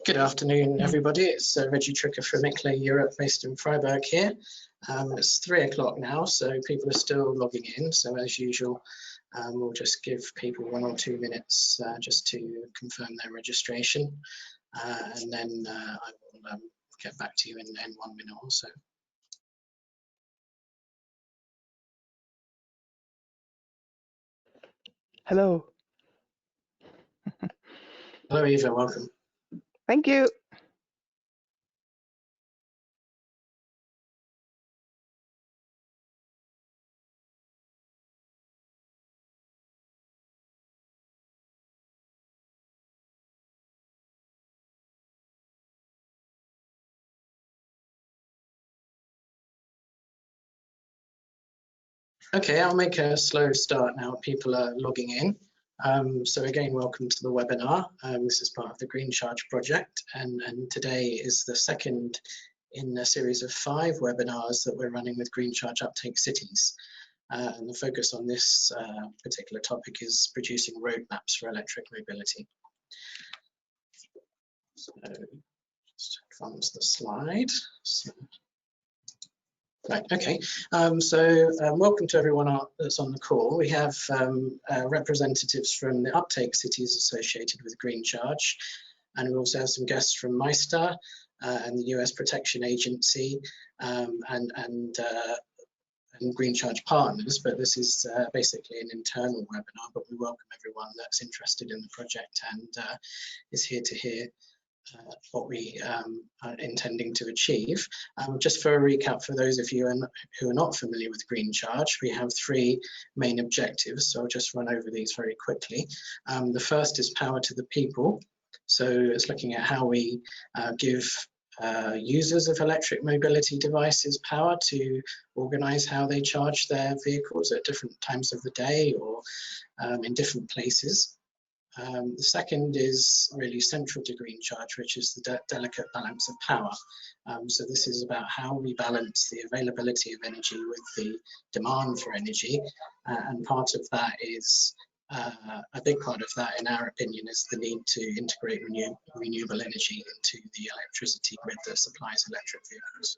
Good afternoon, everybody. It's Reggie Tricker from ICLA Europe, based in Freiburg here. It's 3 o'clock now, so people are still logging in. So as usual, we'll just give people 1 or 2 minutes just to confirm their registration. And then I will get back to you in 1 minute or so. Hello. Hello, Eva, welcome. Thank you. Okay, I'll make a slow start now. People are logging in. So again, welcome to the webinar. This is part of the GreenCharge project, and today is the second in a series of 5 webinars that we're running with GreenCharge Uptake Cities. And the focus on this particular topic is producing roadmaps for electric mobility. So just advance the slide. Right, okay, welcome to everyone that's on the call. We have representatives from the Uptake Cities associated with GreenCharge, and we also have some guests from MISTA and the US Protection Agency and GreenCharge partners, but this is basically an internal webinar, but we welcome everyone that's interested in the project and is here to hear what we are intending to achieve. Just for a recap, for those of you who are not familiar with GreenCharge, we have 3 main objectives, so I'll just run over these very quickly. The first is power to the people, so it's looking at how we give users of electric mobility devices power to organize how they charge their vehicles at different times of the day or in different places. The second is really central to GreenCharge, which is the delicate balance of power. So this is about how we balance the availability of energy with the demand for energy, and part of that is, a big part of that, in our opinion, is the need to integrate renewable energy into the electricity grid that supplies electric vehicles.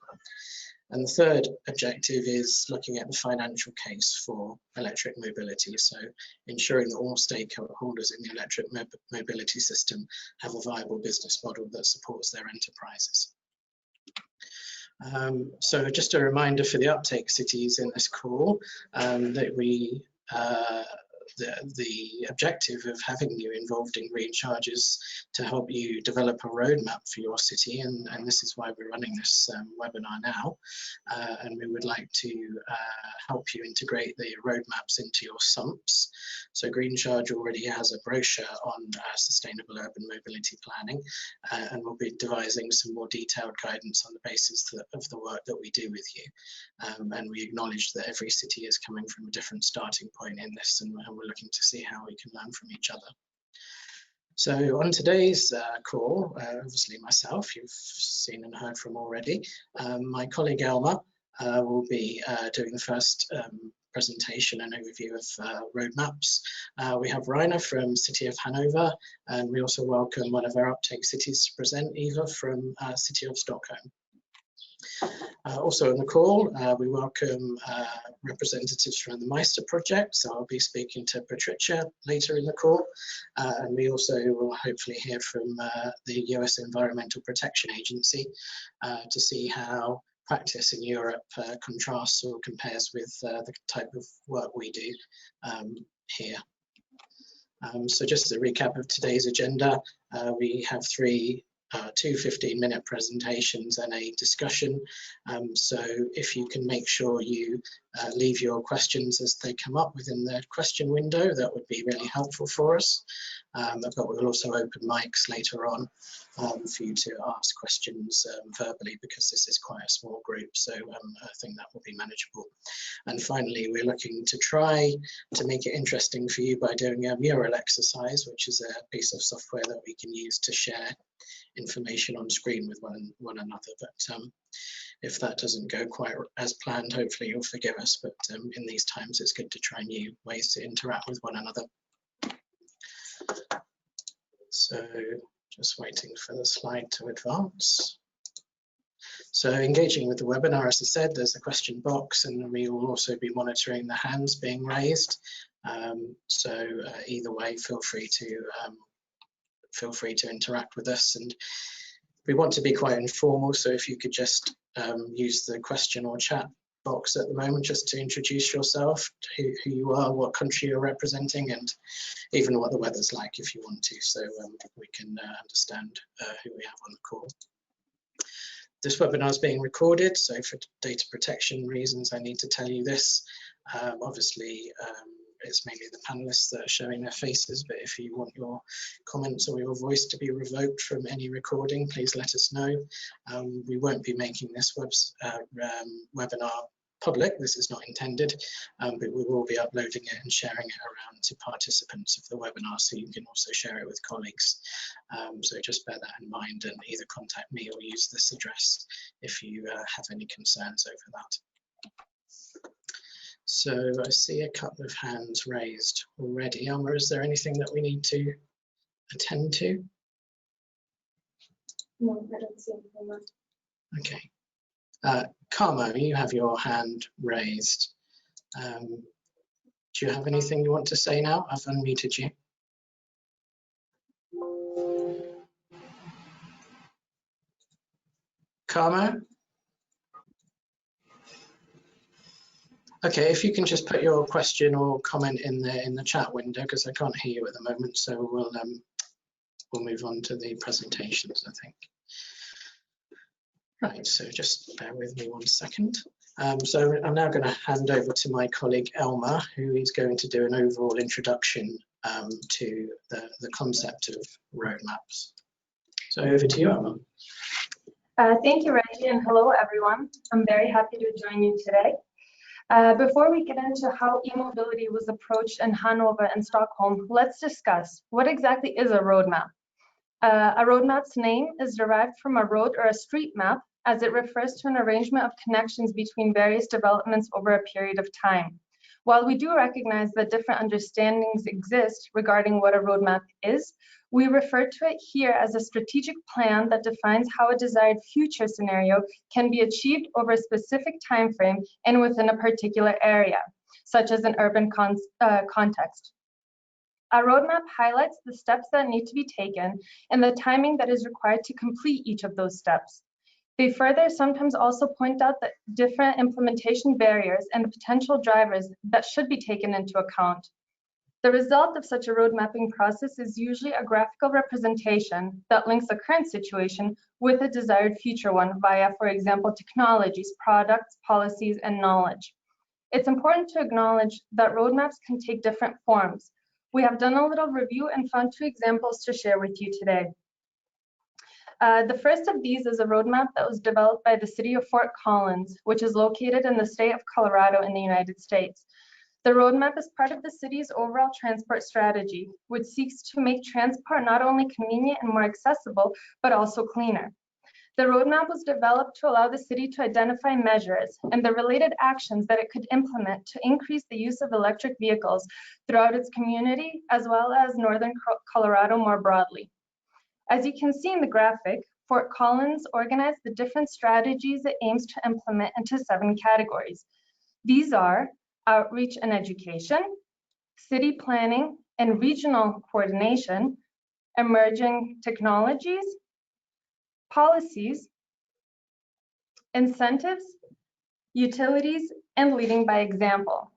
And the third objective is looking at the financial case for electric mobility, so ensuring that all stakeholders in the electric mobility system have a viable business model that supports their enterprises. So just a reminder for the Uptake Cities in this call that we the objective of having you involved in GreenCharge is to help you develop a roadmap for your city, and this is why we're running this webinar now. And we would like to help you integrate the roadmaps into your SUMPs. So GreenCharge already has a brochure on sustainable urban mobility planning, and we'll be devising some more detailed guidance on the basis of the work that we do with you. And we acknowledge that every city is coming from a different starting point in this, and we're looking to see how we can learn from each other. So on today's call, obviously myself, you've seen and heard from already. My colleague Elma will be doing the first presentation and overview of roadmaps. We have Rainer from City of Hanover, and we also welcome one of our uptake cities to present, Eva from City of Stockholm. Also on the call, we welcome representatives from the Meister project, so I'll be speaking to Patricia later in the call, and we also will hopefully hear from the US Environmental Protection Agency to see how practice in Europe contrasts or compares with the type of work we do here. So just as a recap of today's agenda, we have two 15-minute presentations and a discussion. So if you can make sure you leave your questions as they come up within the question window, that would be really helpful for us. But we'll also open mics later on for you to ask questions verbally, because this is quite a small group, so I think that will be manageable. And finally, we're looking to try to make it interesting for you by doing a mural exercise, which is a piece of software that we can use to share information on screen with one another. But if that doesn't go quite as planned, hopefully you'll forgive us. But in these times, it's good to try new ways to interact with one another. So just waiting for the slide to advance. So engaging with the webinar, as I said, there's a question box, and we will also be monitoring the hands being raised. So either way, feel free to interact with us, and we want to be quite informal, so if you could just use the question or chat box at the moment just to introduce yourself, who you are, what country you're representing, and even what the weather's like if you want to, so we can understand who we have on the call. This webinar is being recorded, so for data protection reasons I need to tell you this. Obviously it's mainly the panelists that are showing their faces, but if you want your comments or your voice to be revoked from any recording, please let us know. We won't be making this webinar public, this is not intended, but we will be uploading it and sharing it around to participants of the webinar, so you can also share it with colleagues. So just bear that in mind, and either contact me or use this address if you have any concerns over that. So I see a couple of hands raised already. Elma, is there anything that we need to attend to? No, I don't see anything. Okay. Carmo, you have your hand raised. Do you have anything you want to say now? I've unmuted you. Carmo? Okay, if you can just put your question or comment in the chat window, because I can't hear you at the moment, so we'll move on to the presentations, I think. Right, so just bear with me 1 second. So I'm now going to hand over to my colleague Elma, who is going to do an overall introduction to the concept of roadmaps. So over to you, Elma. Thank you, Reggie, and hello, everyone. I'm very happy to join you today. Before we get into how e-mobility was approached in Hanover and Stockholm, let's discuss what exactly is a roadmap. A roadmap's name is derived from a road or a street map, as it refers to an arrangement of connections between various developments over a period of time. While we do recognize that different understandings exist regarding what a roadmap is, we refer to it here as a strategic plan that defines how a desired future scenario can be achieved over a specific time frame and within a particular area, such as an urban context. A roadmap highlights the steps that need to be taken and the timing that is required to complete each of those steps. They further sometimes also point out that different implementation barriers and potential drivers that should be taken into account. The result of such a road mapping process is usually a graphical representation that links a current situation with a desired future one via, for example, technologies, products, policies, and knowledge. It's important to acknowledge that roadmaps can take different forms. We have done a little review and found 2 examples to share with you today. The first of these is a roadmap that was developed by the city of Fort Collins, which is located in the state of Colorado in the United States. The roadmap is part of the city's overall transport strategy, which seeks to make transport not only convenient and more accessible, but also cleaner. The roadmap was developed to allow the city to identify measures and the related actions that it could implement to increase the use of electric vehicles throughout its community, as well as northern Colorado more broadly. As you can see in the graphic, Fort Collins organized the different strategies it aims to implement into 7 categories. These are outreach and education, city planning and regional coordination, emerging technologies, policies, incentives, utilities, and leading by example.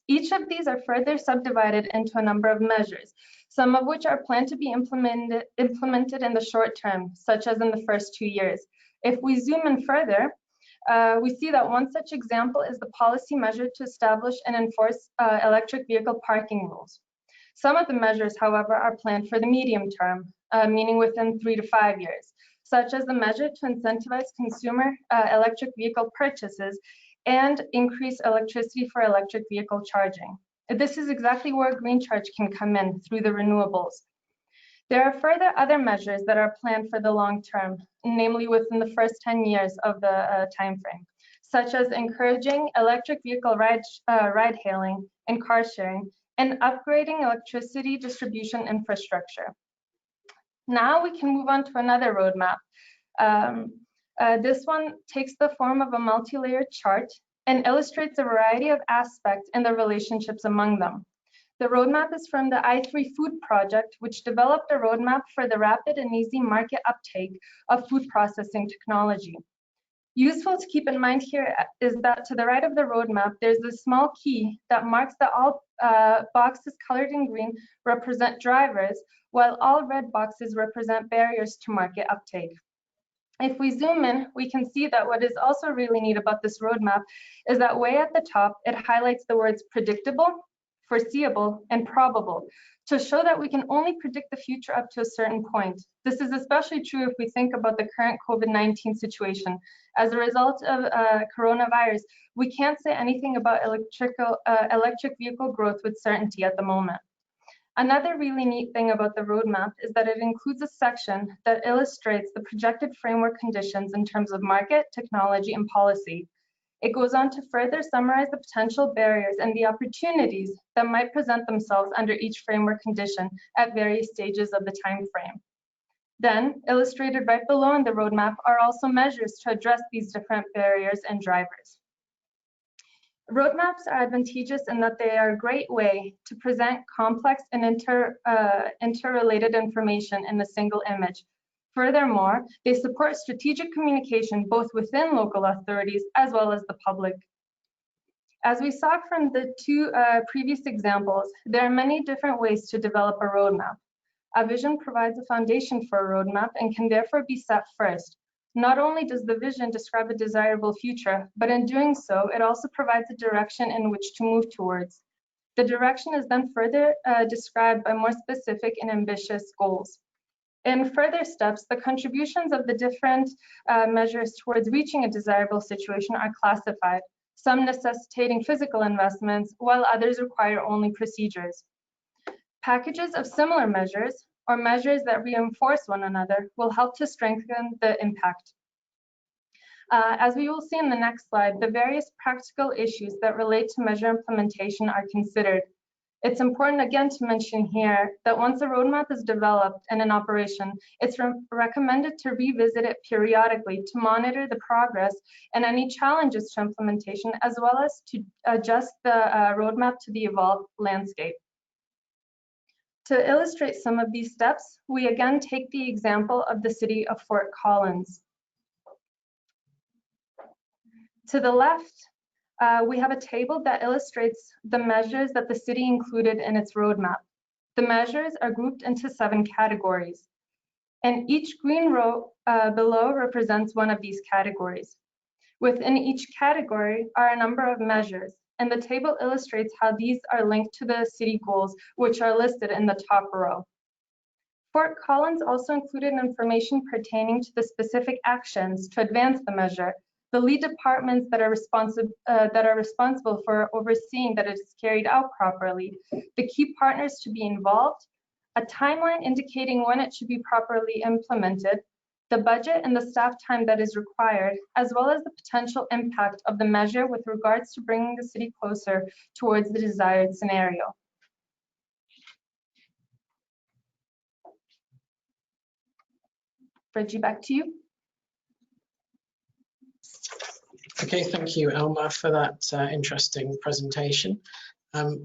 Each of these are further subdivided into a number of measures, some of which are planned to be implemented in the short term, such as in the first 2 years. If we zoom in further, we see that one such example is the policy measure to establish and enforce electric vehicle parking rules. Some of the measures, however, are planned for the medium term, meaning within 3 to 5 years, such as the measure to incentivize consumer electric vehicle purchases and increase electricity for electric vehicle charging. This is exactly where GreenCharge can come in through the renewables. There are further other measures that are planned for the long term, namely within the first 10 years of the time frame, such as encouraging electric vehicle ride hailing and car sharing, and upgrading electricity distribution infrastructure. Now we can move on to another roadmap. This one takes the form of a multi-layered chart and illustrates a variety of aspects and the relationships among them. The roadmap is from the I3 Food Project, which developed a roadmap for the rapid and easy market uptake of food processing technology. Useful to keep in mind here is that to the right of the roadmap, there's a small key that marks that all boxes colored in green represent drivers, while all red boxes represent barriers to market uptake. If we zoom in, we can see that what is also really neat about this roadmap is that way at the top, it highlights the words predictable, foreseeable, and probable to show that we can only predict the future up to a certain point. This is especially true if we think about the current COVID-19 situation. As a result of coronavirus, we can't say anything about electric vehicle growth with certainty at the moment. Another really neat thing about the roadmap is that it includes a section that illustrates the projected framework conditions in terms of market, technology, and policy. It goes on to further summarize the potential barriers and the opportunities that might present themselves under each framework condition at various stages of the time frame. Then, illustrated right below in the roadmap are also measures to address these different barriers and drivers. Roadmaps are advantageous in that they are a great way to present complex and interrelated information in a single image. Furthermore, they support strategic communication both within local authorities as well as the public. As we saw from the 2 previous examples, there are many different ways to develop a roadmap. A vision provides a foundation for a roadmap and can therefore be set first. Not only does the vision describe a desirable future, but in doing so, it also provides a direction in which to move towards. The direction is then further described by more specific and ambitious goals. In further steps, the contributions of the different measures towards reaching a desirable situation are classified, some necessitating physical investments, while others require only procedures. Packages of similar measures, or measures that reinforce one another, will help to strengthen the impact. As we will see in the next slide, the various practical issues that relate to measure implementation are considered. It's important again to mention here that once a roadmap is developed and in operation, it's recommended to revisit it periodically to monitor the progress and any challenges to implementation, as well as to adjust the roadmap to the evolved landscape. To illustrate some of these steps, we again take the example of the city of Fort Collins. To the left we have a table that illustrates the measures that the city included in its roadmap. The measures are grouped into 7 categories, and each green row below represents one of these categories. Within each category are a number of measures, and the table illustrates how these are linked to the city goals, which are listed in the top row. Fort Collins also included information pertaining to the specific actions to advance the measure, the lead departments that are responsible for overseeing that it is carried out properly, the key partners to be involved, a timeline indicating when it should be properly implemented, the budget and the staff time that is required, as well as the potential impact of the measure with regards to bringing the city closer towards the desired scenario. Reggie, back to you. Okay, thank you, Elma, for that interesting presentation.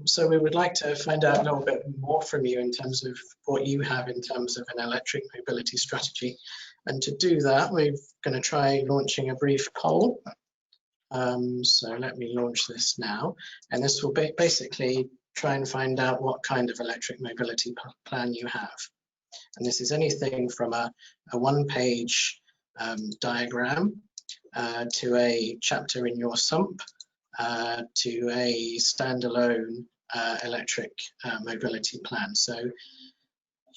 So we would like to find out a little bit more from you in terms of what you have in terms of an electric mobility strategy. And to do that, we're going to try launching a brief poll. So let me launch this now. And this will basically try and find out what kind of electric mobility plan you have. And this is anything from a one-page diagram to a chapter in your SUMP, to a standalone electric mobility plan. So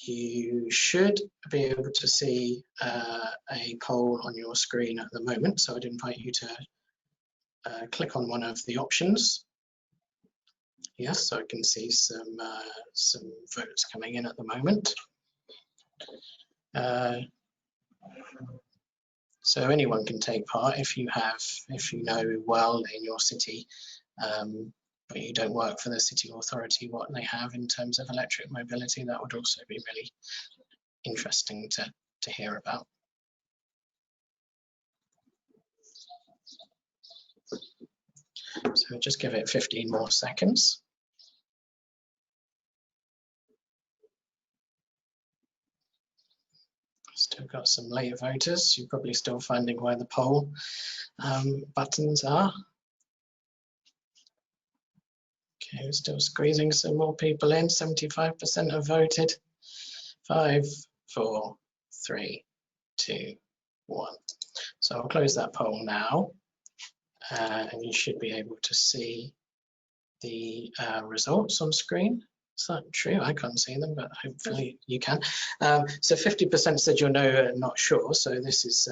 you should be able to see a poll on your screen at the moment. So I'd invite you to click on one of the options. Yes, so I can see some votes coming in at the moment. So anyone can take part if you know well in your city, but you don't work for the city authority, what they have in terms of electric mobility. That would also be really interesting to hear about. So just give it 15 more seconds. Still got some late voters. You're probably still finding where the poll buttons are. Okay, we're still squeezing some more people in. 75% have voted. 5, 4, 3, 2, 1. So I'll close that poll now, and you should be able to see the results on screen. Is that true? I can't see them, but hopefully you can. So 50% said you're no, not sure. So this is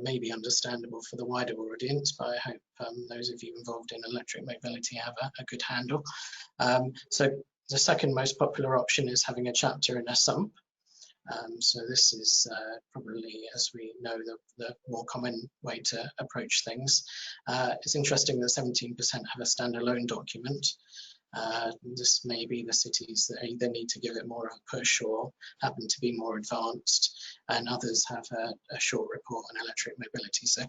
maybe understandable for the wider audience, but I hope those of you involved in electric mobility have a good handle. So the second most popular option is having a chapter in a SUMP. So this is probably, as we know, the more common way to approach things. It's interesting that 17% have a standalone document. This may be the cities that either need to give it more of a push or happen to be more advanced, and others have a short report on electric mobility. So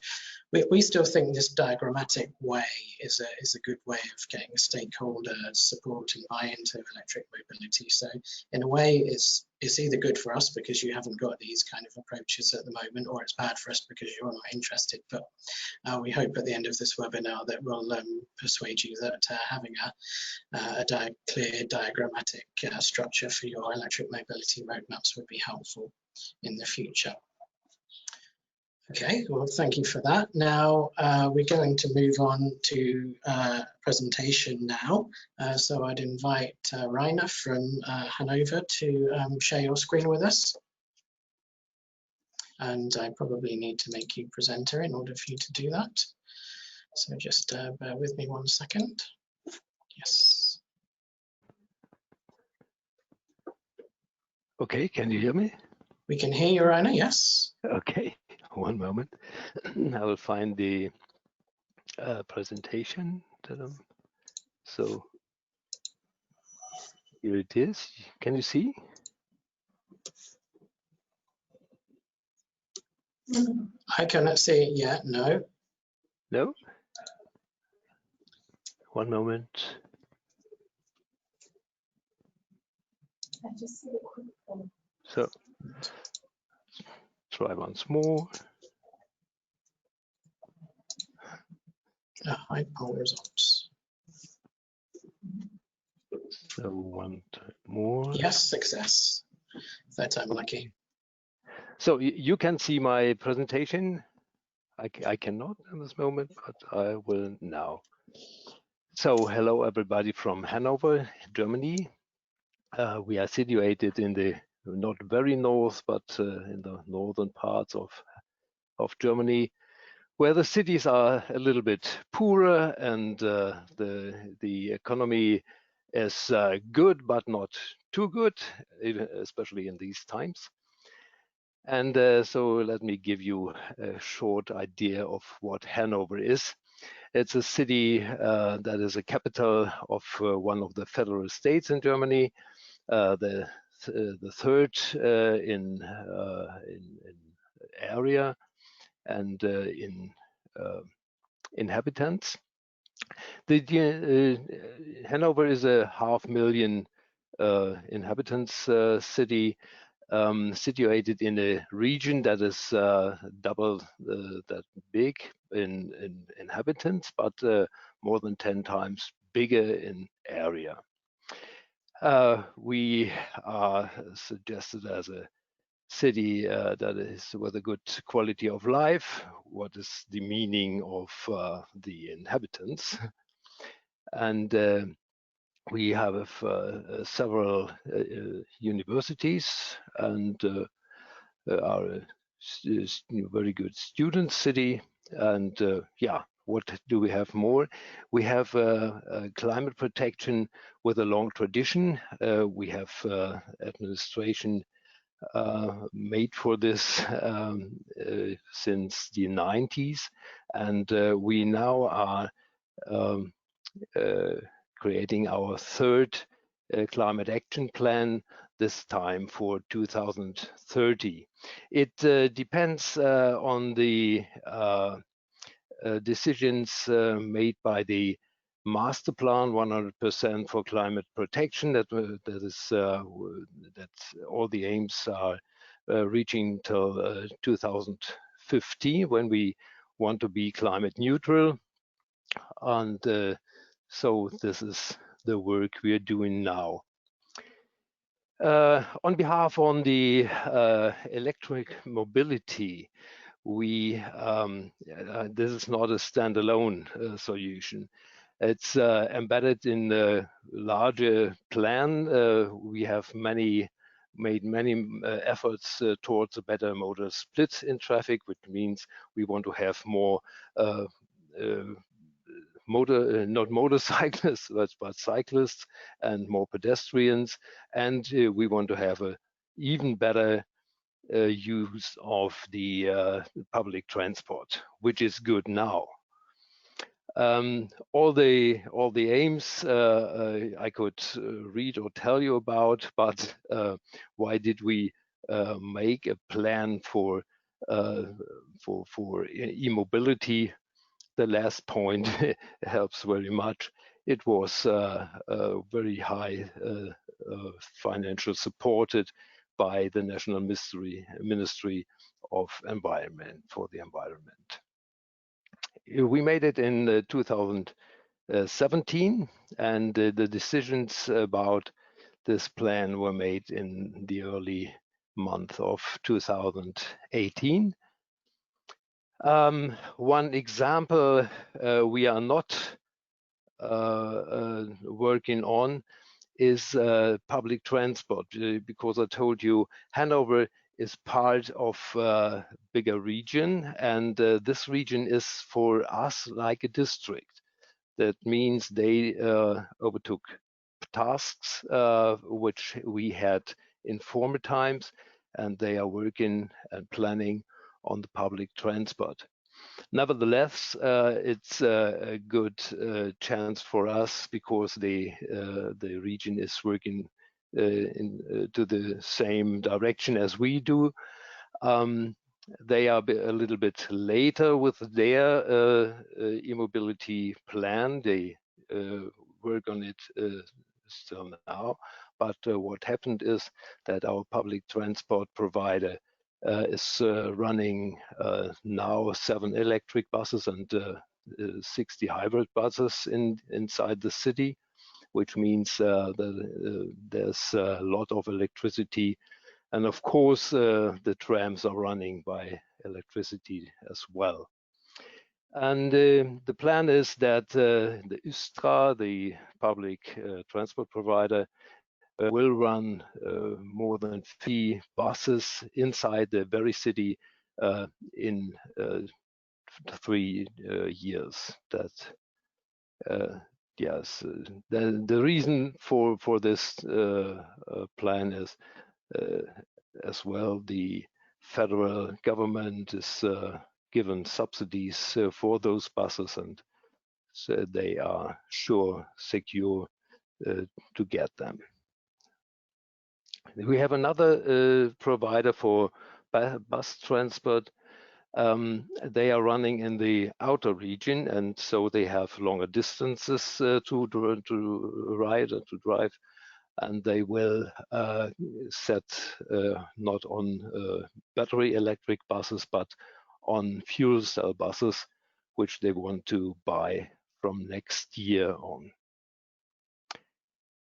we still think this diagrammatic way is a good way of getting stakeholder support and buy-in to electric mobility. So in a way, it's either good for us because you haven't got these kind of approaches at the moment, or it's bad for us because you're not interested. But we hope at the end of this webinar that we'll persuade you that having a clear diagrammatic structure for your electric mobility roadmaps would be helpful in the future. Okay, well, thank you for that. Now we're going to move on to presentation now. So I'd invite Rainer from Hanover to share your screen with us. And I probably need to make you presenter in order for you to do that. So just bear with me 1 second. Yes. Okay, can you hear me? We can hear you, Rainer, yes. Okay, 1 moment. I will find the presentation. So here it is. Can you see? I cannot see it yet, no. No? 1 moment. So try once more. hide poll results. So one time more. Yes, success. Third time lucky. So you can see my presentation. I cannot in this moment, but I will now. So hello everybody from Hanover, Germany. We are situated in the not very north, but in the northern parts of Germany, where the cities are a little bit poorer and the economy is good, but not too good, especially in these times. And so let me give you a short idea of what Hanover is. It's a city that is a capital of one of the federal states in Germany, the third in area and in inhabitants. Hanover is a 500,000 inhabitants city, situated in a region that is double that big in inhabitants, but more than 10 times bigger in area. We are suggested as a city that is with a good quality of life. What is the meaning of the inhabitants? And we have several universities and are a very good student city. And yeah, what do we have more? We have climate protection with a long tradition. We have administration made for this since the 90s, and we now are creating our third climate action plan, this time for 2030. It depends on the decisions made by the master plan 100% for climate protection. That all the aims are reaching till 2050, when we want to be climate neutral. And so this is the work we are doing now. On behalf on the electric mobility, we this is not a standalone solution. It's embedded in the larger plan. We have made many efforts towards a better modal split in traffic, which means we want to have more not motorcyclists, but cyclists, and more pedestrians. And we want to have a even better use of the public transport, which is good now. All the aims I could read or tell you about, but why did we make a plan for e-mobility? The last point helps very much. It was very high financial supported by the National Ministry of Environment for the Environment. We made it in 2017, and the decisions about this plan were made in the early month of 2018. One example we are not working on is public transport, because I told you Hanover is part of a bigger region, and this region is for us like a district. That means they overtook tasks which we had in former times, and they are working and planning on the public transport. Nevertheless, it's a good chance for us, because the region is working to the same direction as we do. They are a little bit later with their e-mobility plan. They work on it still now. But what happened is that our public transport provider is running now 7 electric buses and 60 hybrid buses inside the city, which means that there's a lot of electricity. And of course, the trams are running by electricity as well. And the plan is that the Östra, the public transport provider, will run more than 3 buses inside the very city in 3 years. That yes, the reason for this plan is as well the federal government is given subsidies for those buses, and so they are secure to get them. We have another provider for bus transport. They are running in the outer region, and so they have longer distances to ride and to drive, and they will set not on battery electric buses, but on fuel cell buses, which they want to buy from next year on.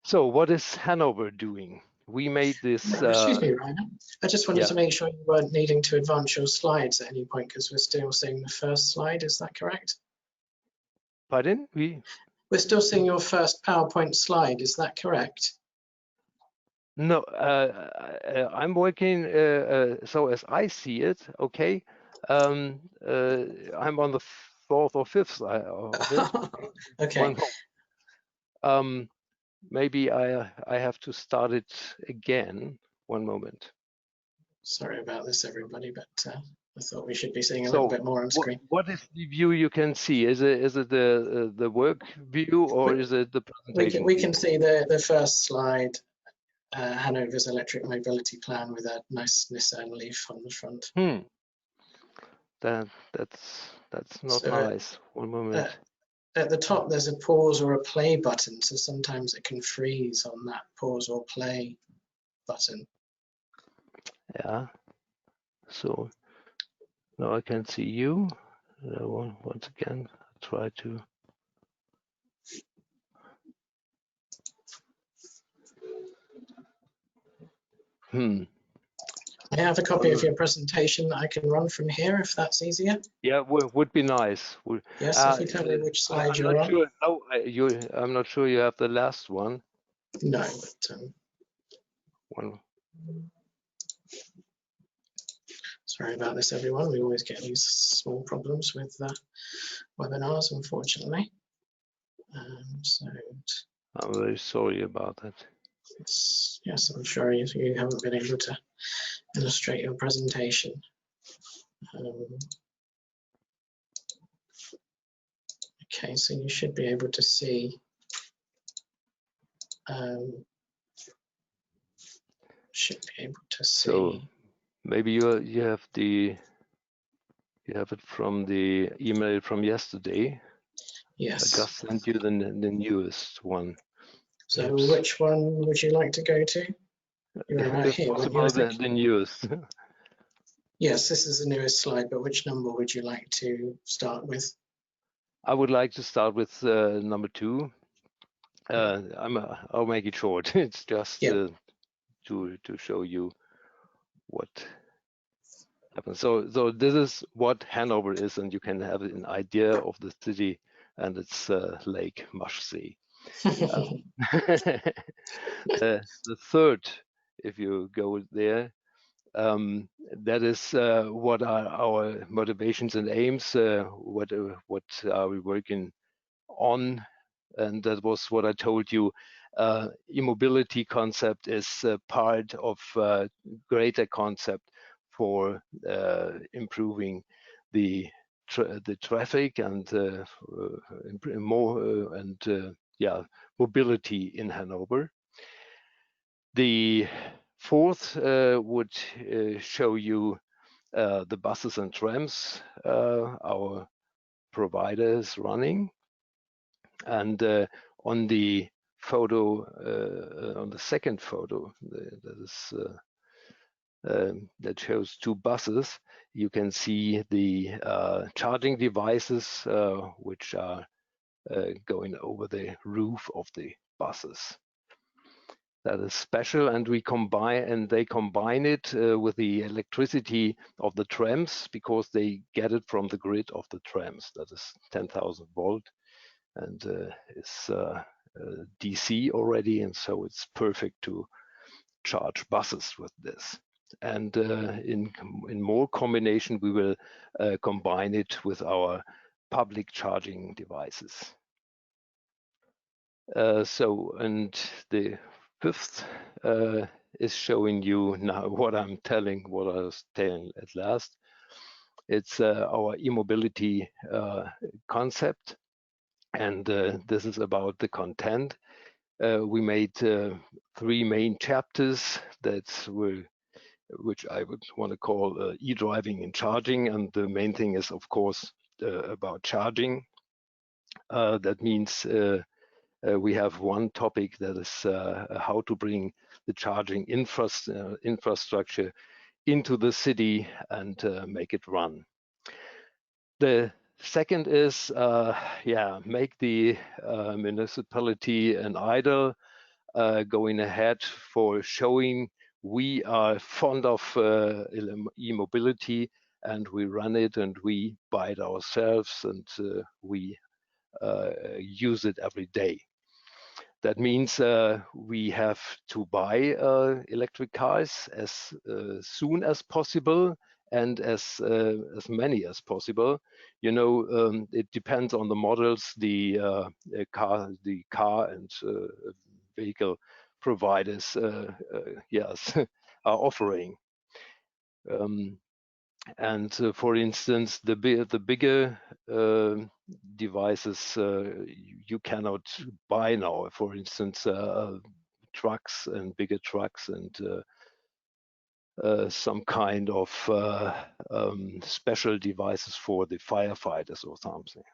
So what is Hanover doing? We made this. Excuse me, Rainer. I just wanted to make sure you weren't needing to advance your slides at any point, because we're still seeing the first slide. Is that correct? Pardon? We're still seeing your first PowerPoint slide. Is that correct? No, I'm working. So as I see it, okay. I'm on the 4th or 5th slide of it. Okay. Maybe I have to start it again. One moment. Sorry about this, everybody, but I thought we should be seeing a little bit more on screen. What is the view you can see? Is it the work view, or is it the presentation? We can see the first slide, Hanover's electric mobility plan, with a nice Nissan Leaf on the front. That's not nice. One moment. At the top, there's a pause or a play button, so sometimes it can freeze on that pause or play button. Yeah. So now I can see you. Once again, try to. I have a copy of your presentation that I can run from here, if that's easier. Yeah, would be nice. Yes, if you tell me which slide you're on. Sure. No, I'm not sure you have the last one. No, but one. Sorry about this, everyone. We always get these small problems with webinars, unfortunately. So I'm very sorry about that. Yes, I'm sure you haven't been able to illustrate your presentation. Okay, so you should be able to see. So maybe you have it from the email from yesterday. Yes. I just sent you the newest one. So which one would you like to go to? You're right here. The newest. Yes, this is the newest slide, but which number would you like to start with? I would like to start with number 2. I'll make it short. It's just to show you what happens. So this is what Hanover is, and you can have an idea of the city and its Lake Maschsee. The third, if you go there, that is what are our motivations and aims. What are we working on? And that was what I told you. E-mobility concept is part of greater concept for improving the traffic and mobility in Hanover. The fourth would show you the buses and trams our provider is running. And on the photo, on the second photo, that is that shows 2 buses. You can see the charging devices which are going over the roof of the buses. That is special, and they combine it with the electricity of the trams, because they get it from the grid of the trams. That is 10,000 volt, and it's DC already, and so it's perfect to charge buses with this. And in more combination, we will combine it with our public charging devices. And the 5th is showing you now what I was telling at last. It's our e-mobility concept, and this is about the content. We made 3 main chapters which I would want to call e-driving and charging, and the main thing is, of course, about charging. That means we have one topic that is how to bring the charging infrastructure into the city and make it run. The second is make the municipality an idol, going ahead for showing we are fond of e-mobility, and we run it and we buy it ourselves, and we use it every day. That means we have to buy electric cars as soon as possible, and as many as possible. You know, it depends on the models the car and vehicle providers yes are offering. And for instance, the bigger devices you cannot buy now. For instance, trucks and bigger trucks, and some kind of special devices for the firefighters or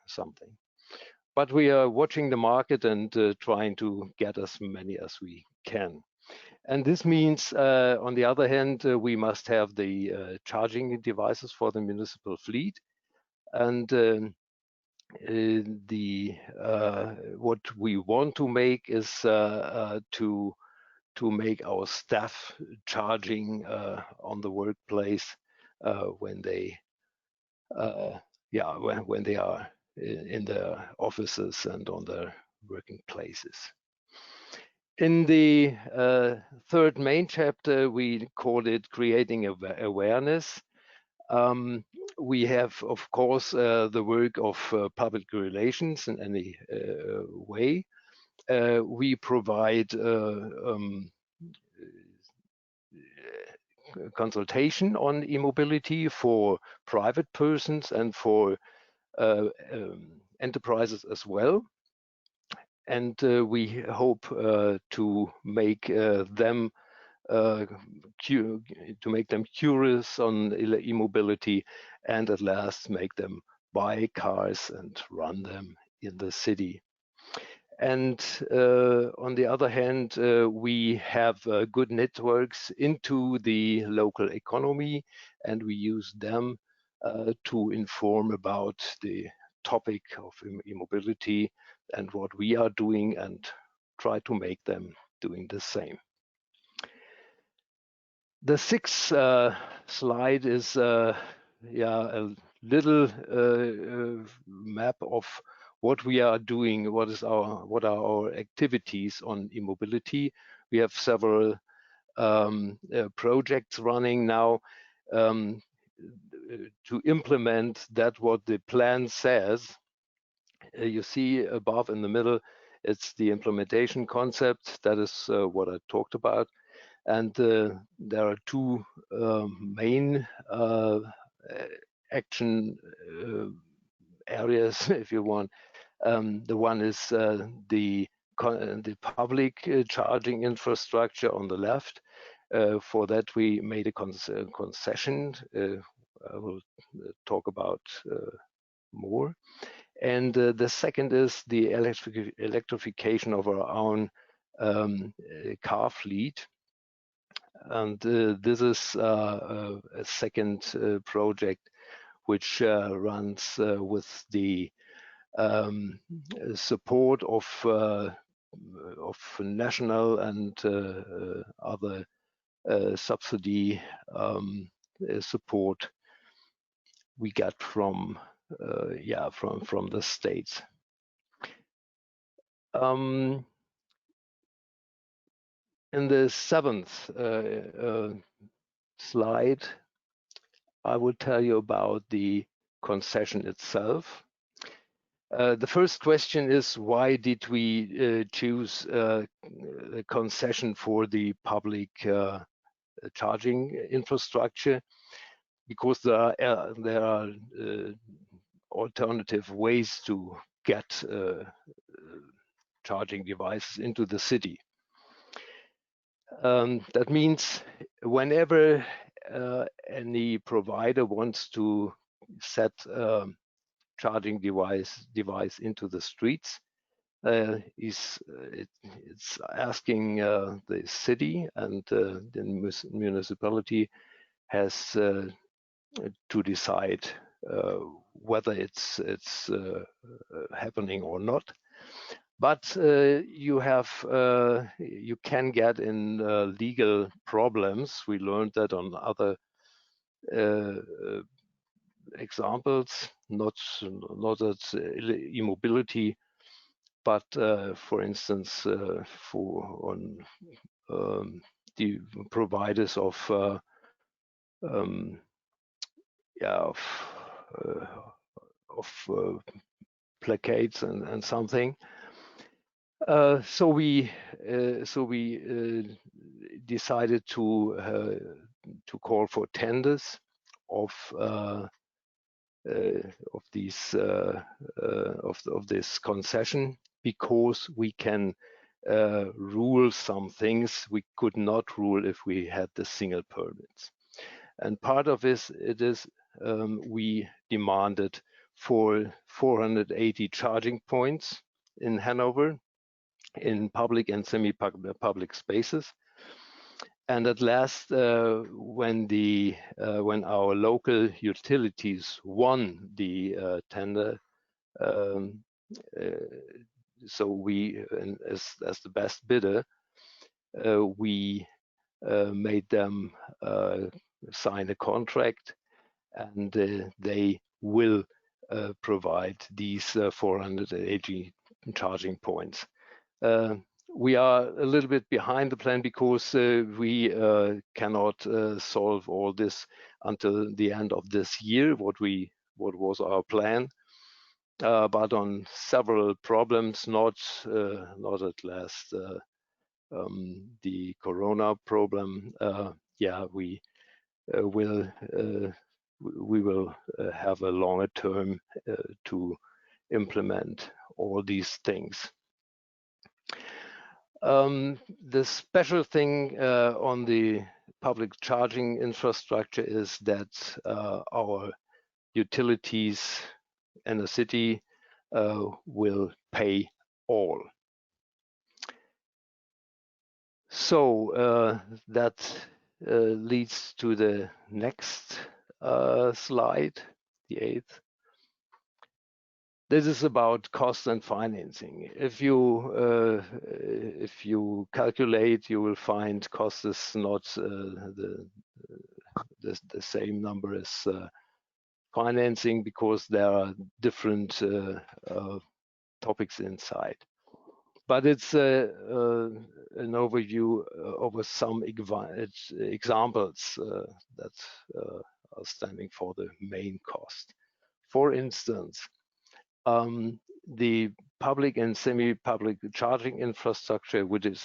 something. But we are watching the market and trying to get as many as we can. And this means, on the other hand, we must have the charging devices for the municipal fleet. And what we want to make is to make our staff charging on the workplace when they when they are in their offices and on their working places. In the 3rd main chapter, we called it Creating Awareness. We have, of course, the work of public relations in any way. We provide consultation on e-mobility for private persons and for enterprises as well. And we hope to make them curious on e-mobility, and at last make them buy cars and run them in the city. And on the other hand, we have good networks into the local economy, and we use them to inform about the topic of e-mobility and what we are doing, and try to make them doing the same. The 6th slide is a little map of what we are doing, what are our activities on e-mobility. We have several projects running now to implement that what the plan says. You see above in the middle, it's the implementation concept. That is what I talked about. And there are 2 main action areas, if you want. The one is the public charging infrastructure on the left. For that, we made a concession. I will talk about more. And the second is the electrification of our own car fleet. and this is a second project which runs with the support of national and other subsidy support we get from the states. In the seventh slide, I will tell you about the concession itself. The first question is, why did we choose a concession for the public charging infrastructure? Because there are alternative ways to get charging devices into the city. That means whenever any provider wants to set charging device into the streets, it's asking the city, and the municipality has to decide whether it's happening or not. But you can get in legal problems. We learned that on other examples, not at e-mobility, but for instance, on the providers of placards and something. So we decided to call for tenders of this concession, because we can rule some things we could not rule if we had the single permits. And part of this, we demanded for 480 charging points in Hanover, in public and semi-public spaces. And at last, when our local utilities won the tender, so we, as the best bidder, we made them sign a contract, and they will provide these 480 charging points. We are a little bit behind the plan, because we cannot solve all this until the end of this year, what was our plan. But on several problems, not at last the Corona problem, we will have a longer term to implement all these things. The special thing on the public charging infrastructure is that our utilities in the city will pay all. So that leads to the next slide, the 8th. This is about cost and financing. If you calculate, you will find cost is not the same number as financing, because there are different topics inside. But it's an overview over some examples that are standing for the main cost. For instance, the public and semi-public charging infrastructure, which is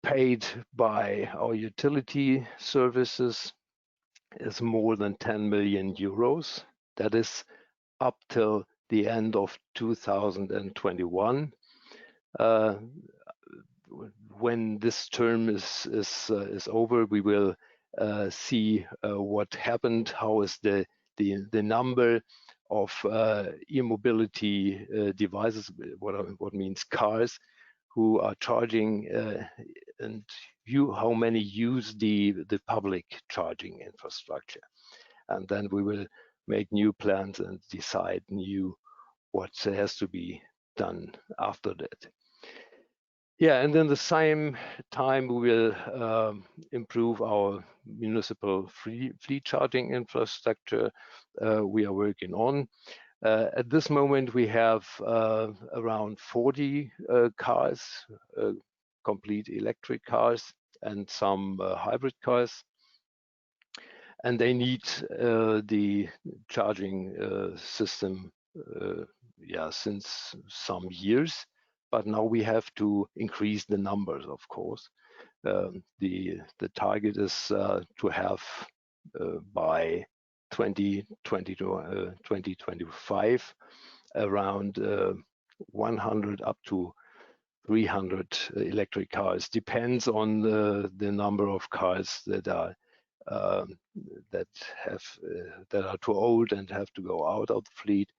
paid by our utility services, is more than 10 million euros. That is up till the end of 2021. When this term is over, we will see what happened, how is the number of e-mobility devices, what means cars, who are charging and how many use the public charging infrastructure. And then we will make new plans and decide what has to be done after that. Yeah, and then the same time we will improve our municipal fleet charging infrastructure we are working on. At this moment, we have around 40 cars, complete electric cars, and some hybrid cars. And they need the charging system since some years. But now we have to increase the numbers, of course. The target is to have by 2025 around 100 up to 300 electric cars. Depends on the number of cars that are too old and have to go out of the fleet,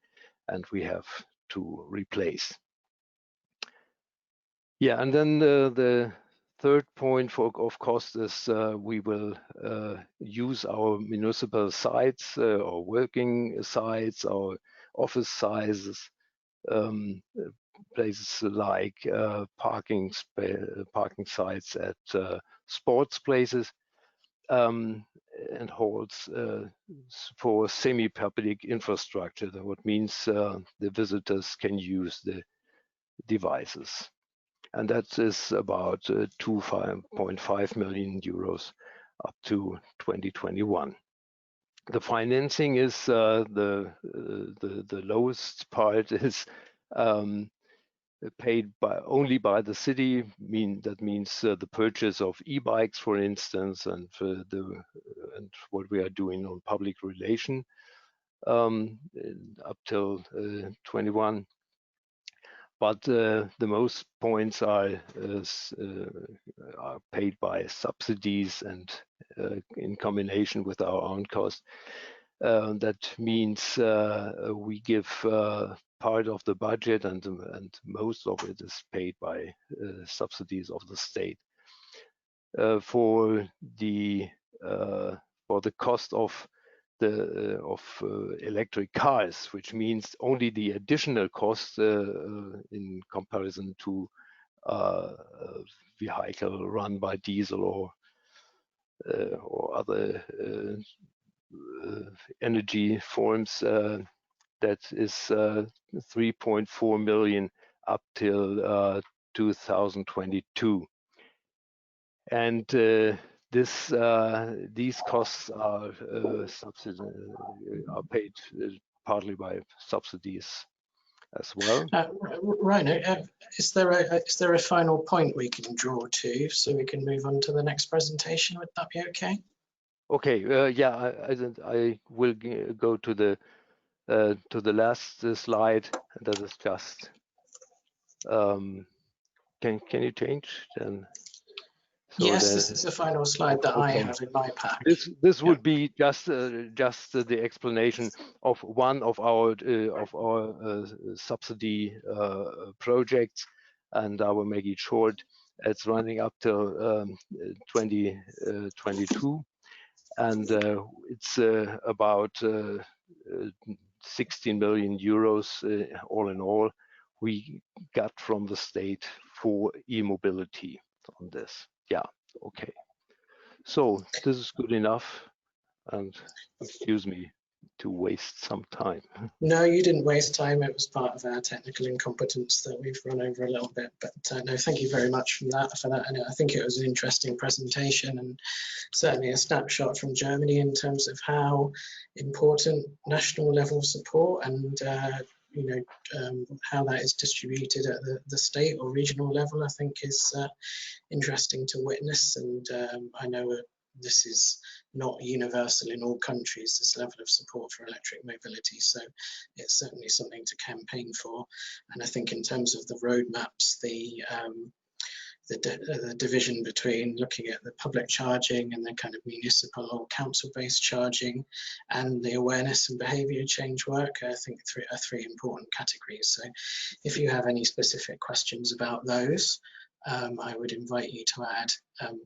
and we have to replace. Yeah, and then the third point of cost is we will use our municipal sites, or working sites, our office sizes, places like parking sites at sports places, and halls for semi-public infrastructure. What means the visitors can use the devices. And that is about 2.5 million euros up to 2021. The financing is the lowest part is paid only by the city. That means the purchase of e-bikes, for instance, and what we are doing on public relation up till 21. But the most points are paid by subsidies and in combination with our own cost. That means we give part of the budget, and most of it is paid by subsidies of the state. For the cost of electric cars, which means only the additional cost in comparison to a vehicle run by diesel or other energy forms, that is 3.4 million up till 2022. And these costs are paid partly by subsidies as well. Rainer, is there a final point we can draw to so we can move on to the next presentation? Would that be okay? Okay. Yeah, I will go to the last slide. That is just. Can you change then? So yes, this is the final slide that I have in my pack. This would be just the explanation of one of our subsidy projects, and I will make it short. It's running up till 2022, and it's about 16 million euros all in all we got from the state for e-mobility on this. Yeah, okay. So this is good enough, and excuse me to waste some time. No, you didn't waste time. It was part of our technical incompetence that we've run over a little bit, but no, thank you very much for that. And I think it was an interesting presentation, and certainly a snapshot from Germany in terms of how important national level support and how that is distributed at the state or regional level, I think is interesting to witness. And I know this is not universal in all countries, this level of support for electric mobility, so it's certainly something to campaign for. And I think in terms of the roadmaps, the the division between looking at the public charging and the kind of municipal or council-based charging and the awareness and behaviour change work. I think are three important categories. So if you have any specific questions about those, I would invite you to add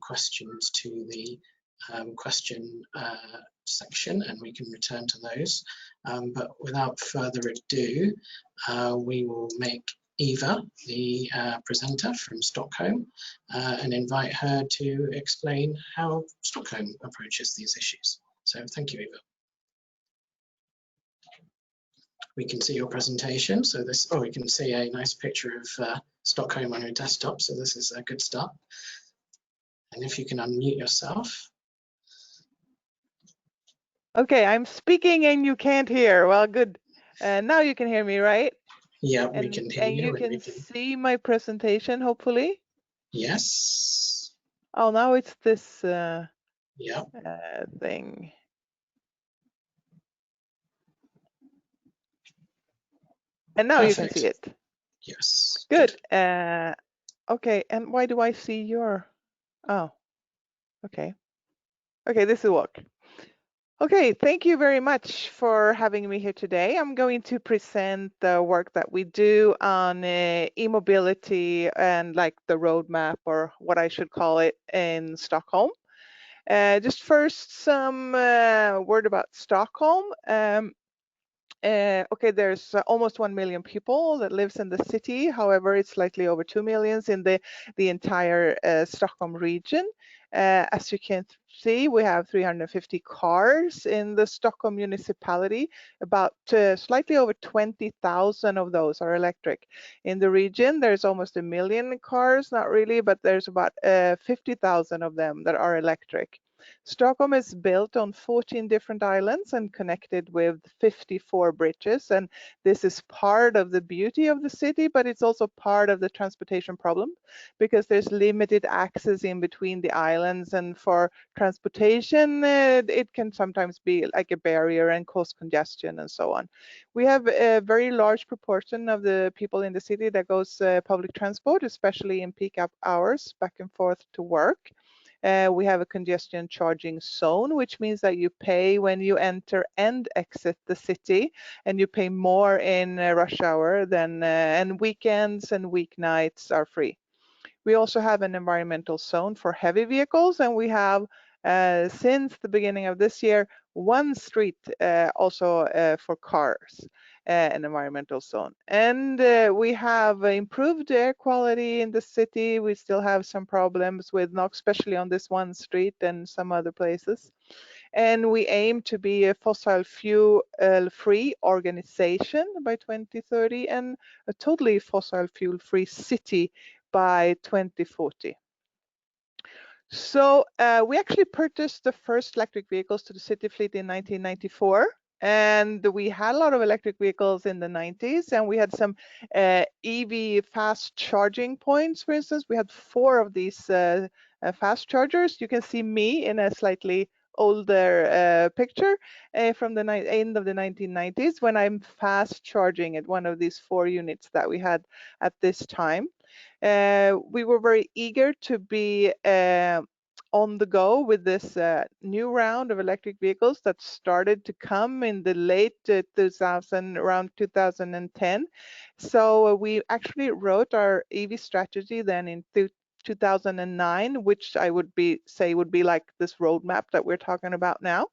questions to the question section, and we can return to those. But without further ado, we will make Eva the presenter from Stockholm and invite her to explain how Stockholm approaches these issues. So thank you, Eva. We can see your presentation. So this, we can see a nice picture of Stockholm on your desktop. So this is a good start. And if you can unmute yourself. Okay, I'm speaking and you can't hear. Well, good. Now you can hear me, right? Yeah, we can hear you. And you can see my presentation, hopefully. Yes. Oh, now it's this thing. And now you can see it. Yes. Good. Okay, and why do I see your? Oh, okay. Okay, this will work. Okay, thank you very much for having me here today. I'm going to present the work that we do on e-mobility and like the roadmap, or what I should call it, in Stockholm. Just first, some word about Stockholm. Okay, there's almost 1 million people that lives in the city. However, it's slightly over 2 million in the entire Stockholm region. As you can see, we have 350 cars in the Stockholm municipality. About slightly over 20,000 of those are electric. In the region, there's almost 1 million cars, not really, but there's about 50,000 of them that are electric. Stockholm is built on 14 different islands and connected with 54 bridges, and this is part of the beauty of the city, but it's also part of the transportation problem because there's limited access in between the islands, and for transportation it can sometimes be like a barrier and cause congestion and so on. We have a very large proportion of the people in the city that goes public transport, especially in peak hours, back and forth to work. We have a congestion charging zone, which means that you pay when you enter and exit the city, and you pay more in rush hour than and weekends and weeknights are free. We also have an environmental zone for heavy vehicles, and we have since the beginning of this year one street also for cars, an environmental zone. And we have improved air quality in the city. We still have some problems with NOx, especially on this one street and some other places. And we aim to be a fossil fuel free organization by 2030 and a totally fossil fuel free city by 2040. So we actually purchased the first electric vehicles to the city fleet in 1994. And we had a lot of electric vehicles in the 90s, and we had some EV fast charging points. For instance, we had 4 of these fast chargers. You can see me in a slightly older picture from the end of the 1990s when I'm fast charging at one of these 4 units that we had at this time. We were very eager to be on the go with this new round of electric vehicles that started to come in the late 2000, around 2010. So we actually wrote our EV strategy then in 2009, which I would say would be like this roadmap that we're talking about now.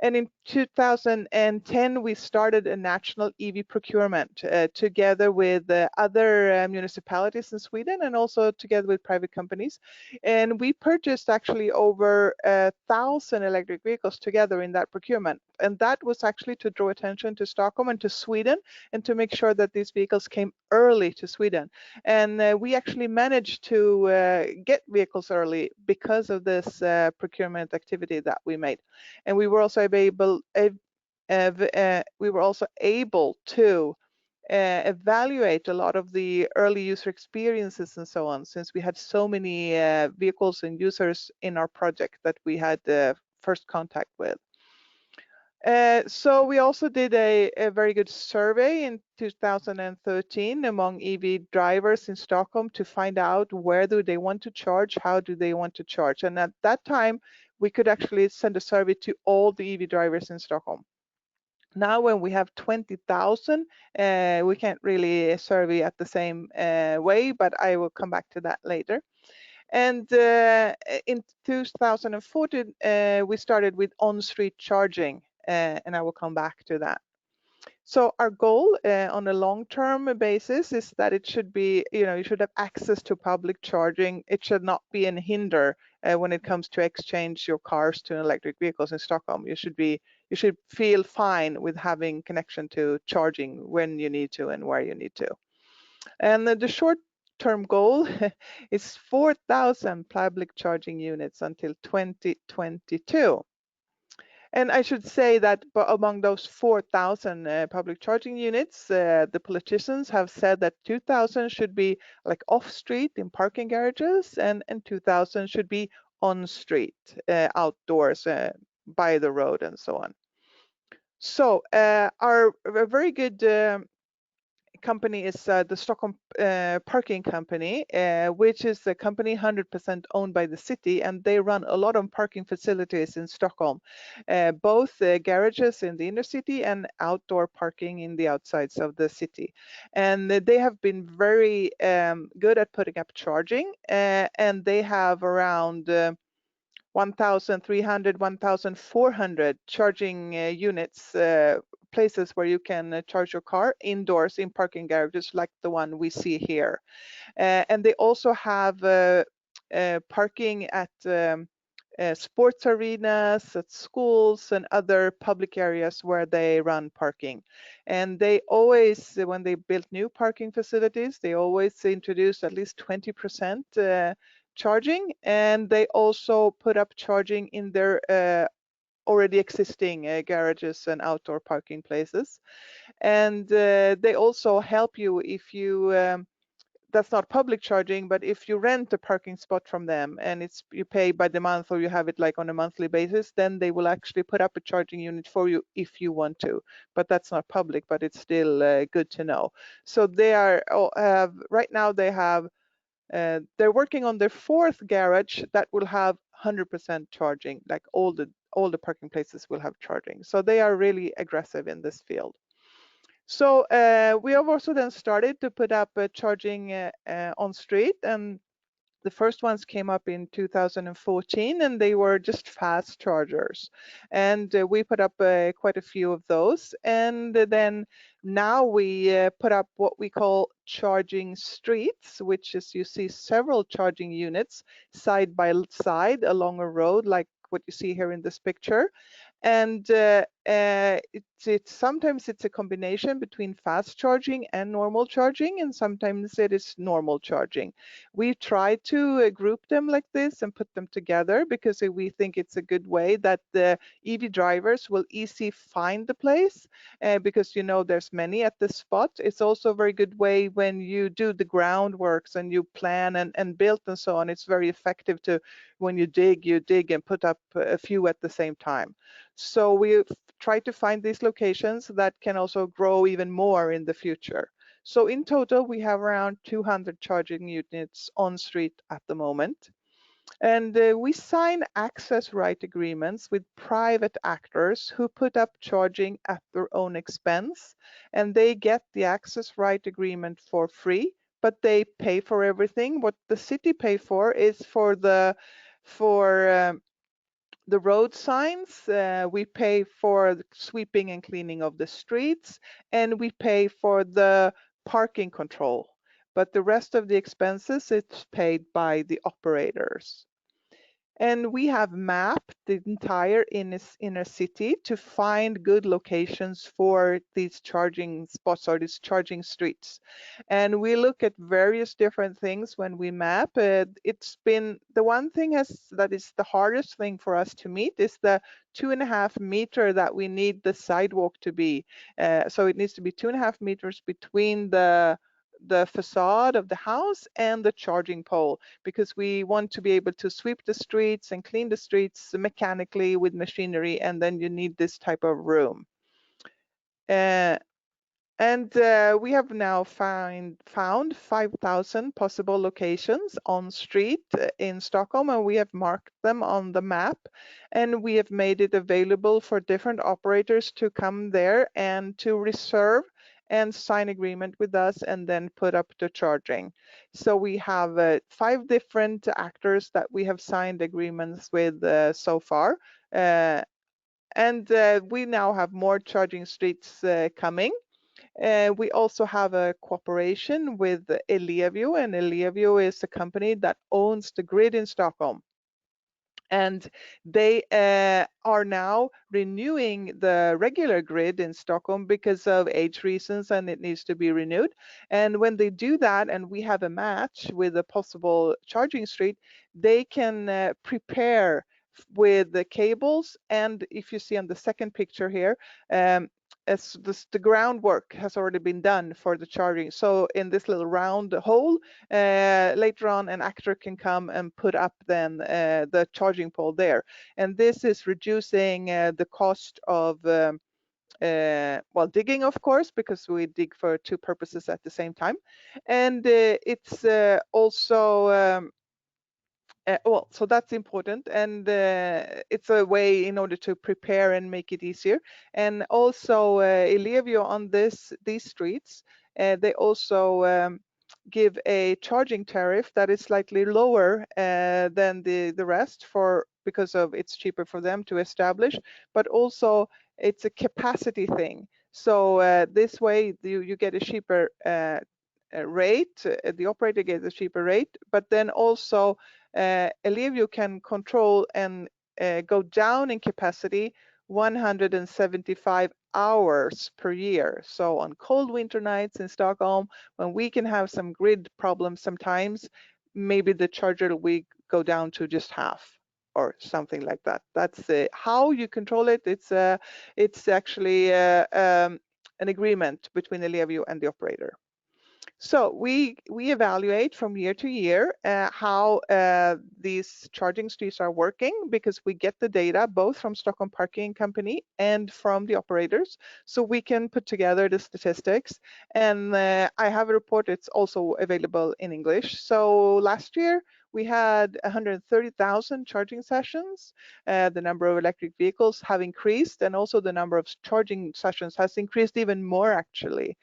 And in 2010, we started a national EV procurement together with other municipalities in Sweden and also together with private companies. And we purchased actually over 1,000 electric vehicles together in that procurement. And that was actually to draw attention to Stockholm and to Sweden and to make sure that these vehicles came early to Sweden. And we actually managed to get vehicles early because of this procurement activity that we made. And we were also able to evaluate a lot of the early user experiences and so on, since we had so many vehicles and users in our project that we had first contact with. So we also did a very good survey in 2013 among EV drivers in Stockholm to find out where do they want to charge, how do they want to charge. And at that time, we could actually send a survey to all the EV drivers in Stockholm. Now, when we have 20,000, we can't really survey at the same way, but I will come back to that later. And in 2014, we started with on-street charging, and I will come back to that. So our goal on a long-term basis is that it should be, you should have access to public charging. It should not be a hinder when it comes to exchange your cars to electric vehicles in Stockholm. You should feel fine with having connection to charging when you need to and where you need to. And the short-term goal is 4,000 public charging units until 2022. And I should say that among those 4,000 public charging units, the politicians have said that 2,000 should be like off-street in parking garages, and 2,000 should be on-street, outdoors, by the road, and so on. So our very good company is the Stockholm Parking Company, which is a company 100% owned by the city, and they run a lot of parking facilities in Stockholm, both garages in the inner city and outdoor parking in the outsides of the city. And they have been very good at putting up charging, and they have around 1,300, 1,400 charging units, places where you can charge your car indoors in parking garages like the one we see here. And they also have parking at sports arenas, at schools, and other public areas where they run parking. And they always, when they build new parking facilities, they always introduce at least 20% charging, and they also put up charging in their already existing garages and outdoor parking places. And they also help you if you that's not public charging, but if you rent a parking spot from them and you pay by the month, or you have it like on a monthly basis, then they will actually put up a charging unit for you if you want to. But that's not public, but it's still good to know. So they are right now they have they're working on their 4th garage that will have 100% charging, like all the parking places will have charging. So they are really aggressive in this field. So we have also then started to put up charging on street, and the first ones came up in 2014, and they were just fast chargers. And we put up quite a few of those. And then now we put up what we call charging streets, which is, you see several charging units side by side along a road, like what you see here in this picture. And sometimes it's a combination between fast charging and normal charging, and sometimes it is normal charging. We try to group them like this and put them together because we think it's a good way that the EV drivers will easily find the place, because there's many at this spot. It's also a very good way when you do the groundworks and you plan and build and so on. It's very effective to, when you dig and put up a few at the same time. So we try to find these locations that can also grow even more in the future. So in total, we have around 200 charging units on street at the moment. And we sign access right agreements with private actors who put up charging at their own expense, and they get the access right agreement for free, but they pay for everything. What the city pay for is for the road signs. We pay for the sweeping and cleaning of the streets, and we pay for the parking control. But the rest of the expenses, it's paid by the operators. And we have mapped the entire inner city to find good locations for these charging spots or these charging streets. And we look at various different things when we map. It's been the one thing that is the hardest thing for us to meet is the 2.5 meter that we need the sidewalk to be. So it needs to be 2.5 meters between the the facade of the house and the charging pole, because we want to be able to sweep the streets and clean the streets mechanically with machinery, and then you need this type of room. We have now found 5,000 possible locations on street in Stockholm, and we have marked them on the map, and we have made it available for different operators to come there and to reserve and sign agreement with us and then put up the charging. So we have 5 different actors that we have signed agreements with so far. We now have more charging streets coming. We also have a cooperation with Ellevio, and Ellevio is a company that owns the grid in Stockholm. And they are now renewing the regular grid in Stockholm because of age reasons, and it needs to be renewed. And when they do that, and we have a match with a possible charging street, they can prepare with the cables. And if you see on the second picture here, as the groundwork has already been done for the charging. So in this little round hole, later on an actor can come and put up then the charging pole there. And this is reducing the cost of well, digging, of course, because we dig for 2 purposes at the same time. And it's also well, so that's important, and it's a way in order to prepare and make it easier. And also Ellevio on these streets, they also give a charging tariff that is slightly lower than the rest, because of it's cheaper for them to establish, but also it's a capacity thing. So this way you get a cheaper rate, the operator gets a cheaper rate, but then also Ellevio can control and go down in capacity 175 hours per year. So on cold winter nights in Stockholm, when we can have some grid problems sometimes, maybe the charger will go down to just half or something like that. That's how you control it. It's actually an agreement between Ellevio and the operator. So we evaluate from year to year how these charging streets are working, because we get the data both from Stockholm Parking Company and from the operators, so we can put together the statistics. And I have a report. It's also available in English. So last year we had 130,000 charging sessions. The number of electric vehicles have increased, and also the number of charging sessions has increased even more, actually.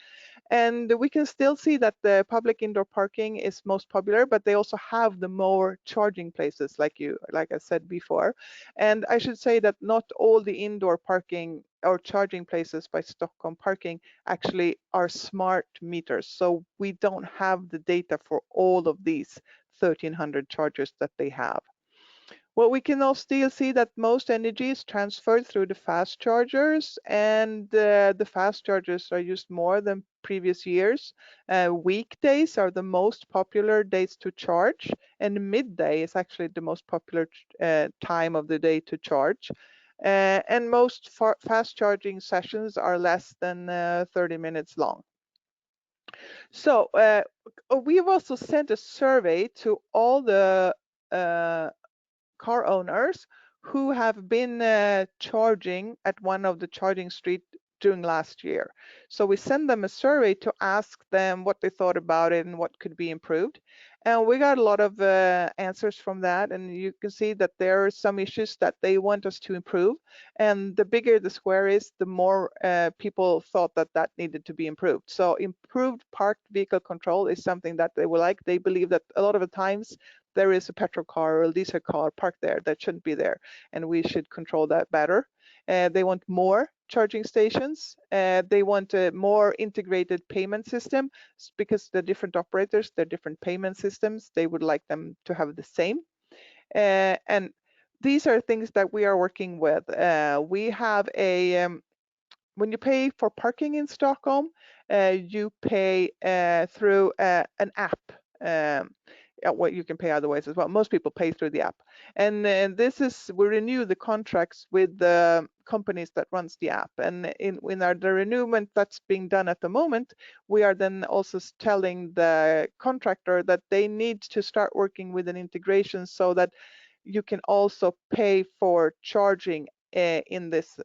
And we can still see that the public indoor parking is most popular, but they also have the more charging places, like I said before. And I should say that not all the indoor parking or charging places by Stockholm Parking actually are smart meters. So we don't have the data for all of these 1,300 chargers that they have. Well, we can also still see that most energy is transferred through the fast chargers, and the fast chargers are used more than previous years. Weekdays are the most popular days to charge, and midday is actually the most popular time of the day to charge. And most fast charging sessions are less than 30 minutes long. So we've also sent a survey to all the car owners who have been charging at one of the charging streets during last year. So we send them a survey to ask them what they thought about it and what could be improved. And we got a lot of answers from that. And you can see that there are some issues that they want us to improve. And the bigger the square is, the more people thought that that needed to be improved. So improved parked vehicle control is something that they would like. They believe that a lot of the times there is a petrol car or a diesel car parked there that shouldn't be there, and we should control that better. They want more charging stations. They want a more integrated payment system, because the different operators, their different payment systems, they would like them to have the same. And these are things that we are working with. We have a when you pay for parking in Stockholm, you pay through an app. Well, you can pay other ways as well. Most people pay through the app. And this is, we renew the contracts with the companies that runs the app. And in the renewal that's being done at the moment, we are then also telling the contractor that they need to start working with an integration so that you can also pay for charging in this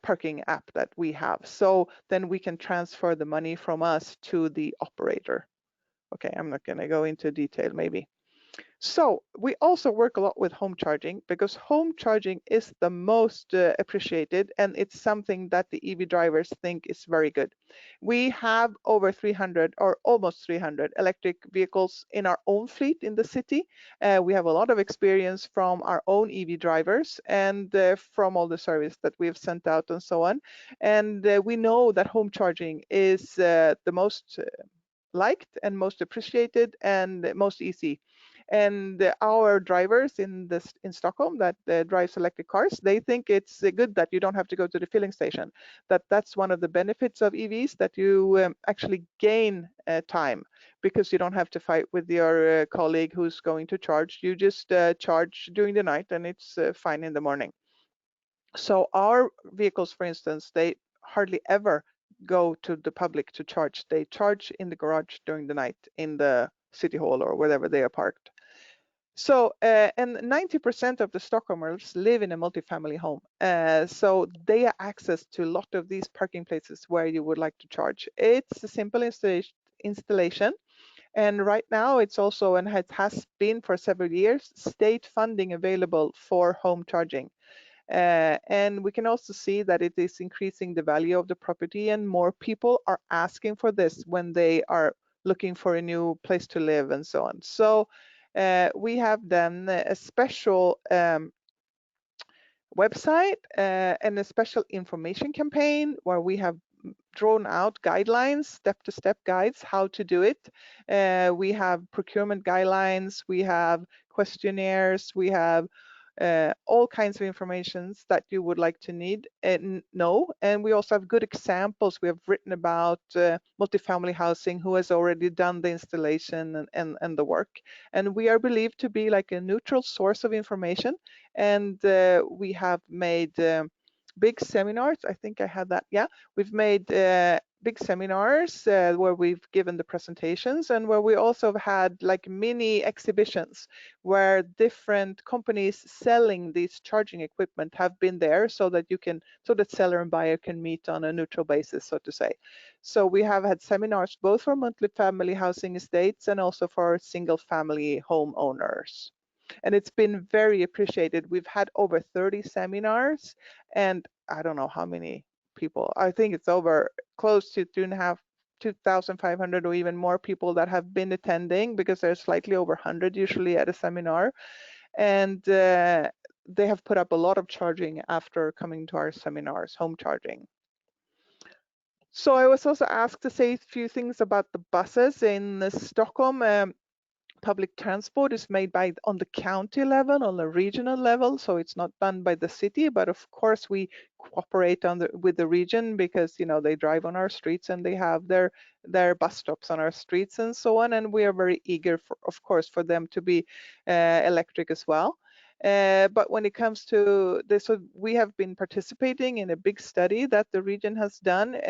parking app that we have. So then we can transfer the money from us to the operator. Okay, I'm not going to go into detail maybe. So we also work a lot with home charging, because home charging is the most appreciated, and it's something that the EV drivers think is very good. We have over 300 or almost 300 electric vehicles in our own fleet in the city. We have a lot of experience from our own EV drivers and from all the service that we have sent out and so on. And we know that home charging is the most liked and most appreciated and most easy. And our drivers in Stockholm that drives electric cars, they think it's good that you don't have to go to the filling station. That's one of the benefits of EVs, that you actually gain time, because you don't have to fight with your colleague who's going to charge. You just charge during the night, and it's fine in the morning. So our vehicles, for instance, they hardly ever go to the public to charge. They charge in the garage during the night in the city hall or wherever they are parked. So, and 90% of the Stockholmers live in a multifamily home. So they have access to a lot of these parking places where you would like to charge. It's a simple installation. And right now it's also, and it has been for several years, state funding available for home charging. And we can also see that it is increasing the value of the property, and more people are asking for this when they are looking for a new place to live and so on. So we have done a special website and a special information campaign where we have drawn out guidelines, step-to-step guides, how to do it. We have procurement guidelines, we have questionnaires, we have all kinds of informations that you would like to need and know. And we also have good examples. We have written about multifamily housing, who has already done the installation and the work. And we are believed to be like a neutral source of information. And we have made big seminars. I think I had that. Yeah, we've made big seminars where we've given the presentations, and where we also have had like mini exhibitions where different companies selling these charging equipment have been there, so that seller and buyer can meet on a neutral basis, so to say. So we have had seminars both for multi-family housing estates and also for single family homeowners. And it's been very appreciated. We've had over 30 seminars, and I don't know how many people. I think it's over close to 2,500 or even more people that have been attending, because there's slightly over 100 usually at a seminar. And they have put up a lot of charging after coming to our seminars, home charging. So I was also asked to say a few things about the buses in Stockholm. Public transport is made on the county level, on the regional level, so it's not done by the city. But of course, we cooperate with the region, because they drive on our streets and they have their bus stops on our streets and so on. And we are very eager, of course, for them to be electric as well. But when it comes to this, so we have been participating in a big study that the region has done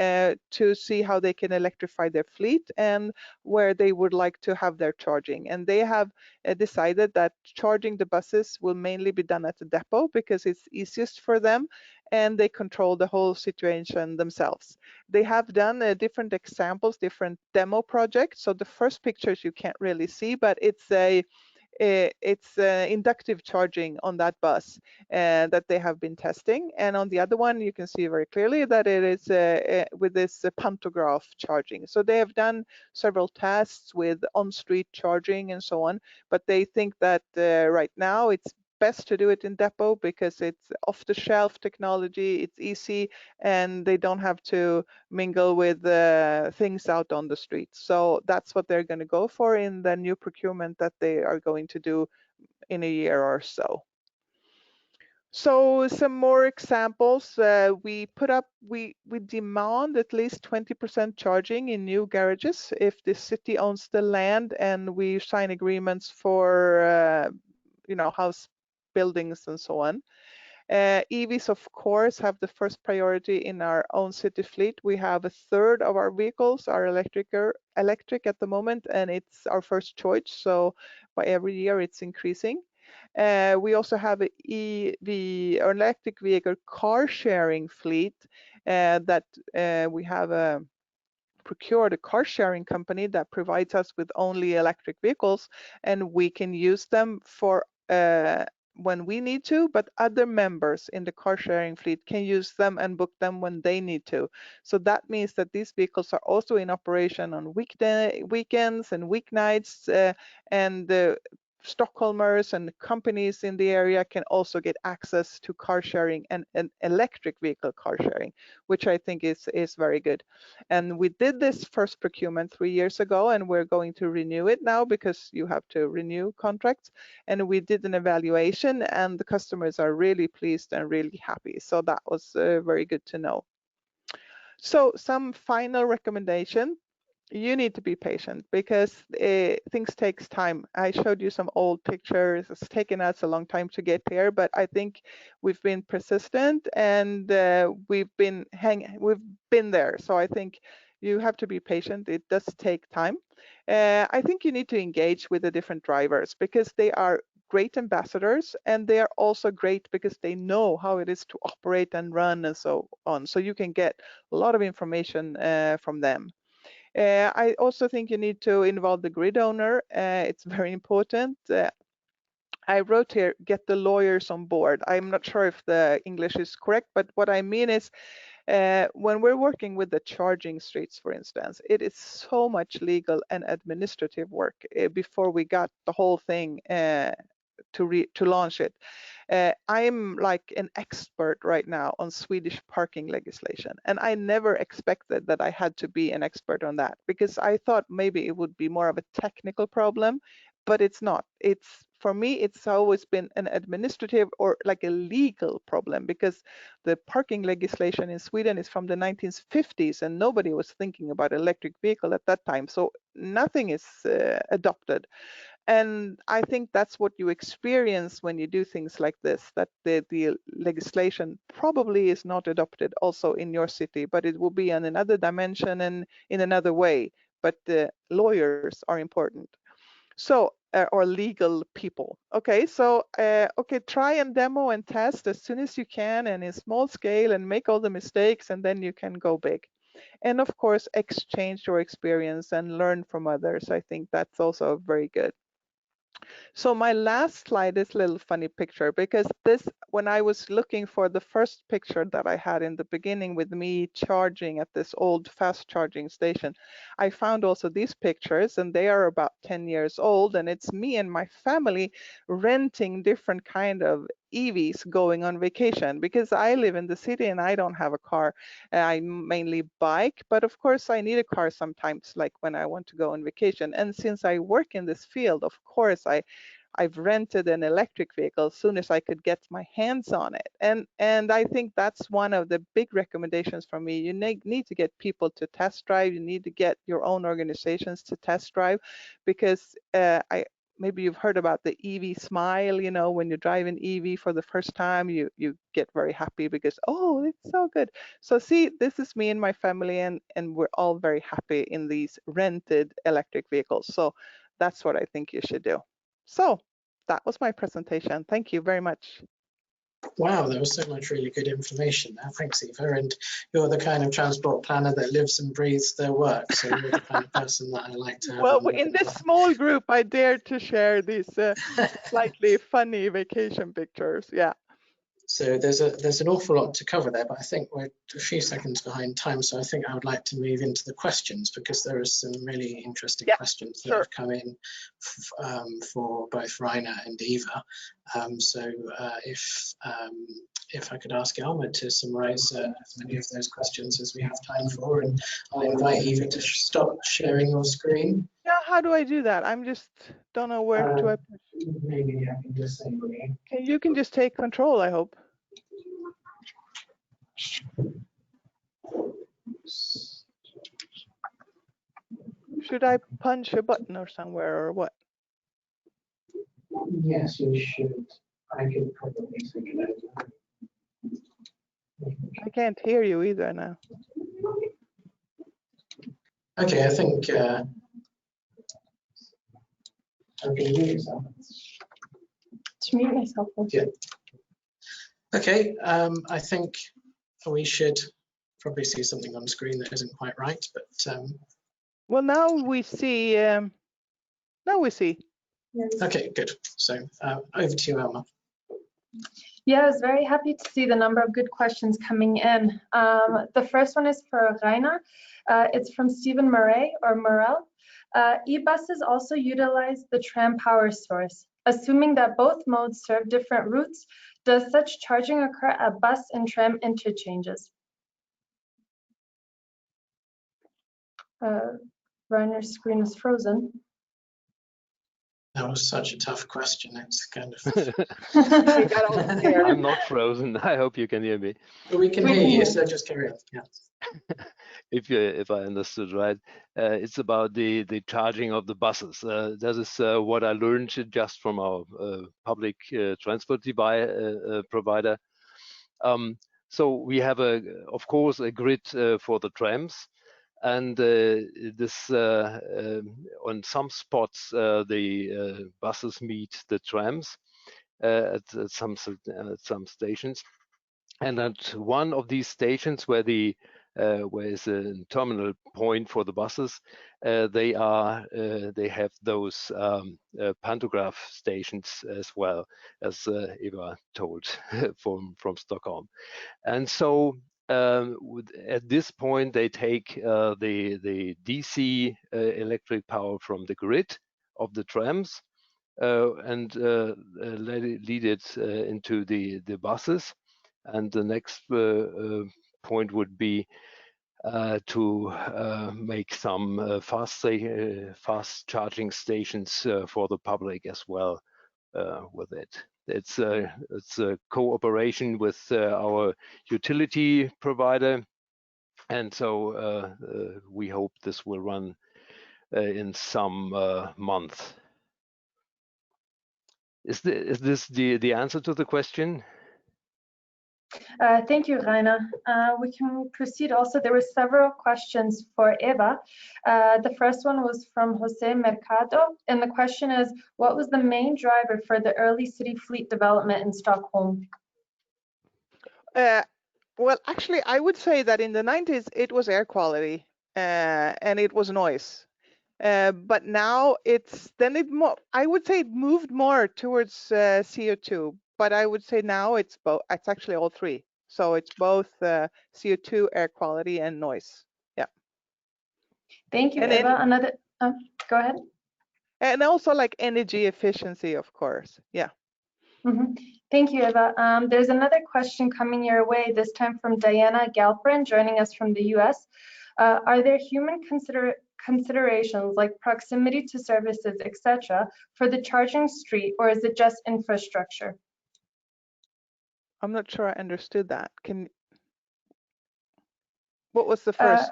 to see how they can electrify their fleet and where they would like to have their charging. And they have decided that charging the buses will mainly be done at the depot, because it's easiest for them, and they control the whole situation themselves. They have done different examples, different demo projects. So the first pictures you can't really see, but it's inductive charging on that bus that they have been testing. And on the other one, you can see very clearly that it is with this pantograph charging. So they have done several tests with on-street charging and so on, but they think that right now it's best to do it in depot, because it's off-the-shelf technology, it's easy, and they don't have to mingle with things out on the street. So that's what they're going to go for in the new procurement that they are going to do in a year or so. So some more examples. We demand at least 20% charging in new garages if the city owns the land, and we sign agreements for house buildings and so on. EVs, of course, have the first priority in our own city fleet. We have a third of our vehicles are electric at the moment, and it's our first choice. So by every year, it's increasing. We also have an EV or electric vehicle car sharing fleet that we have procured a car sharing company that provides us with only electric vehicles, and we can use them for when we need to, but other members in the car sharing fleet can use them and book them when they need to. So that means that these vehicles are also in operation on weekends and weeknights, and the Stockholmers and companies in the area can also get access to car sharing and electric vehicle car sharing, which I think is very good. And we did this first procurement 3 years ago, and we're going to renew it now because you have to renew contracts. And we did an evaluation, and the customers are really pleased and really happy. So that was very good to know. So some final recommendation. You need to be patient because things takes time. I showed you some old pictures. It's taken us a long time to get here, but I think we've been persistent and we've been there. So I think you have to be patient. It does take time. I think you need to engage with the different drivers because they are great ambassadors, and they are also great because they know how it is to operate and run and so on. So you can get a lot of information from them. I also think you need to involve the grid owner. It's very important. I wrote here, get the lawyers on board. I'm not sure if the English is correct, but what I mean is when we're working with the charging streets, for instance, it is so much legal and administrative work before we got the whole thing to launch it. I'm like an expert right now on Swedish parking legislation, and I never expected that I had to be an expert on that because I thought maybe it would be more of a technical problem, but it's not. For me, it's always been an administrative or like a legal problem because the parking legislation in Sweden is from the 1950s and nobody was thinking about electric vehicle at that time. So nothing is adopted. And I think that's what you experience when you do things like this, that the legislation probably is not adopted also in your city, but it will be on another dimension and in another way. But the lawyers are important. So, or legal people. Okay, so, okay, try and demo and test as soon as you can and in small scale and make all the mistakes, and then you can go big. And of course, exchange your experience and learn from others. I think that's also very good. So my last slide is a little funny picture because when I was looking for the first picture that I had in the beginning with me charging at this old fast charging station, I found also these pictures, and they are about 10 years old, and it's me and my family renting different kind of EVs going on vacation because I live in the city and I don't have a car. I mainly bike, but of course I need a car sometimes, like when I want to go on vacation. And since I work in this field, of course I've rented an electric vehicle as soon as I could get my hands on it. And I think that's one of the big recommendations for me. You need to get people to test drive. You need to get your own organizations to test drive because maybe you've heard about the EV smile, you know, when you drive an EV for the first time, you get very happy because, oh, it's so good. So see, this is me and my family, and we're all very happy in these rented electric vehicles. So that's what I think you should do. So that was my presentation. Thank you very much. Wow, there was so much really good information there. Thanks, Eva. And you're the kind of transport planner that lives and breathes their work. So you're the kind of person that I like to have. Well, in this small group, I dared to share these slightly funny vacation pictures. Yeah. So there's an awful lot to cover there, but I think we're a few seconds behind time. So I think I would like to move into the questions because there are some really interesting questions that have come in for both Rainer and Eva. So if I could ask Alma to summarize as many of those questions as we have time for, and I'll invite Eva to stop sharing your screen. Yeah, how do I do that? I'm just don't know where to. Maybe I can just say you can just take control, I hope. Should I punch a button or somewhere or what? Yes, you should. I could probably take it over. I can't hear you either now. Okay, I think I'm going to use that. To mute myself. Yeah. Okay, I think we should probably see something on screen that isn't quite right, but Well, now we see. Now we see. okay, good. So over to you, Elma. Yeah, I was very happy to see the number of good questions coming in. The first one is for Rainer. It's from Stephen Murray or Morel. E-buses also utilize the tram power source. Assuming that both modes serve different routes, does such charging occur at bus and tram interchanges? Rainer's screen is frozen. That was such a tough question. It's kind of. I'm not frozen. I hope you can hear me. We can hear you, so just carry on. Yeah. If I understood right, it's about the charging of the buses. That is what I learned just from our public transport provider. So we have of course, a grid for the trams, and this on some spots the buses meet the trams at some stations, and at one of these stations where is a terminal point for the buses, they have those pantograph stations as well, as Eva told from Stockholm. And so at this point they take the DC electric power from the grid of the trams and lead it into the buses. And the next point would be to make some fast charging stations for the public as well with it. It's a cooperation with our utility provider, and so we hope this will run in some month. Is this the answer to the question? Thank you, Rainer. We can proceed also. There were several questions for Eva. The first one was from Jose Mercado, and the question is, what was the main driver for the early city fleet development in Stockholm? Well, actually, I would say that in the 90s, it was air quality and it was noise. But now I would say it moved more towards CO2, but I would say now it's actually all three. So it's both CO2, air quality, and noise. Yeah. Thank you, Eva. Go ahead. And also like energy efficiency, of course. Yeah. Mm-hmm. Thank you, Eva. There's another question coming your way, this time from Diana Galperin, joining us from the US. Are there human considerations like proximity to services, etc., for the charging street, or is it just infrastructure? I'm not sure I understood that. What was the first?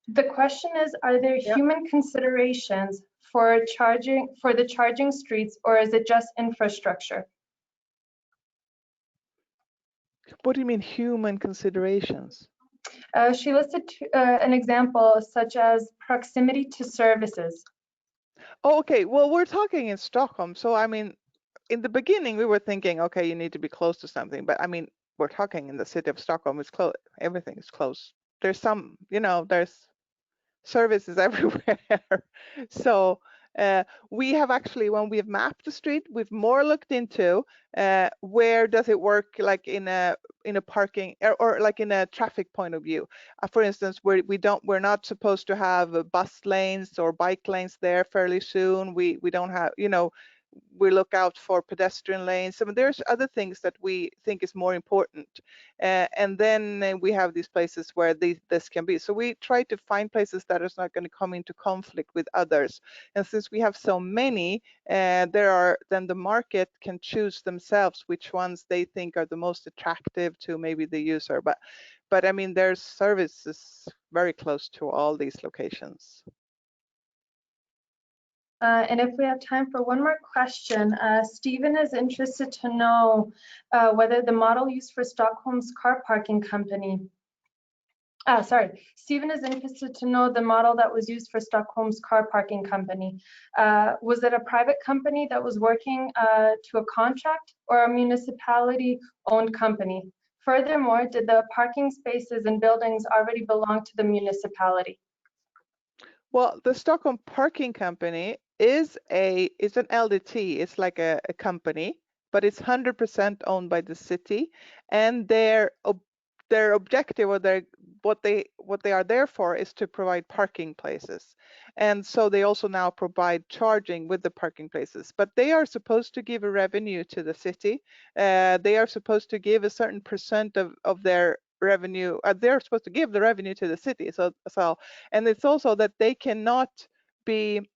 The question is, are there human considerations for the charging streets, or is it just infrastructure? What do you mean human considerations? She listed an example such as proximity to services. Oh, okay. Well, we're talking in Stockholm. So, I mean, in the beginning, we were thinking, okay, you need to be close to something. But I mean, we're talking in the city of Stockholm, it's close. Everything is close. There's some, there's services everywhere. So we have actually, when we have mapped the street, we've more looked into where does it work, like in a parking or like in a traffic point of view. For instance, we're not supposed to have bus lanes or bike lanes there fairly soon. We don't have, we look out for pedestrian lanes. I mean, there's other things that we think is more important. And then we have these places where this can be. So we try to find places that is not going to come into conflict with others. And since we have so many, then the market can choose themselves which ones they think are the most attractive to maybe the user. But I mean, there's services very close to all these locations. And if we have time for one more question, Stephen is interested to know whether the model used for Stockholm's car parking company. Stephen is interested to know the model that was used for Stockholm's car parking company. Was it a private company that was working to a contract or a municipality-owned company? Furthermore, did the parking spaces and buildings already belong to the municipality? Well, the Stockholm Parking Company is an LDT. It's like a company, but it's 100% owned by the city, and their objective, or what they are there for, is to provide parking places. And so they also now provide charging with the parking places, but they are supposed to give a revenue to the city. They are supposed to give a certain percent of their revenue. They're supposed to give the revenue to the city. So and it's also that they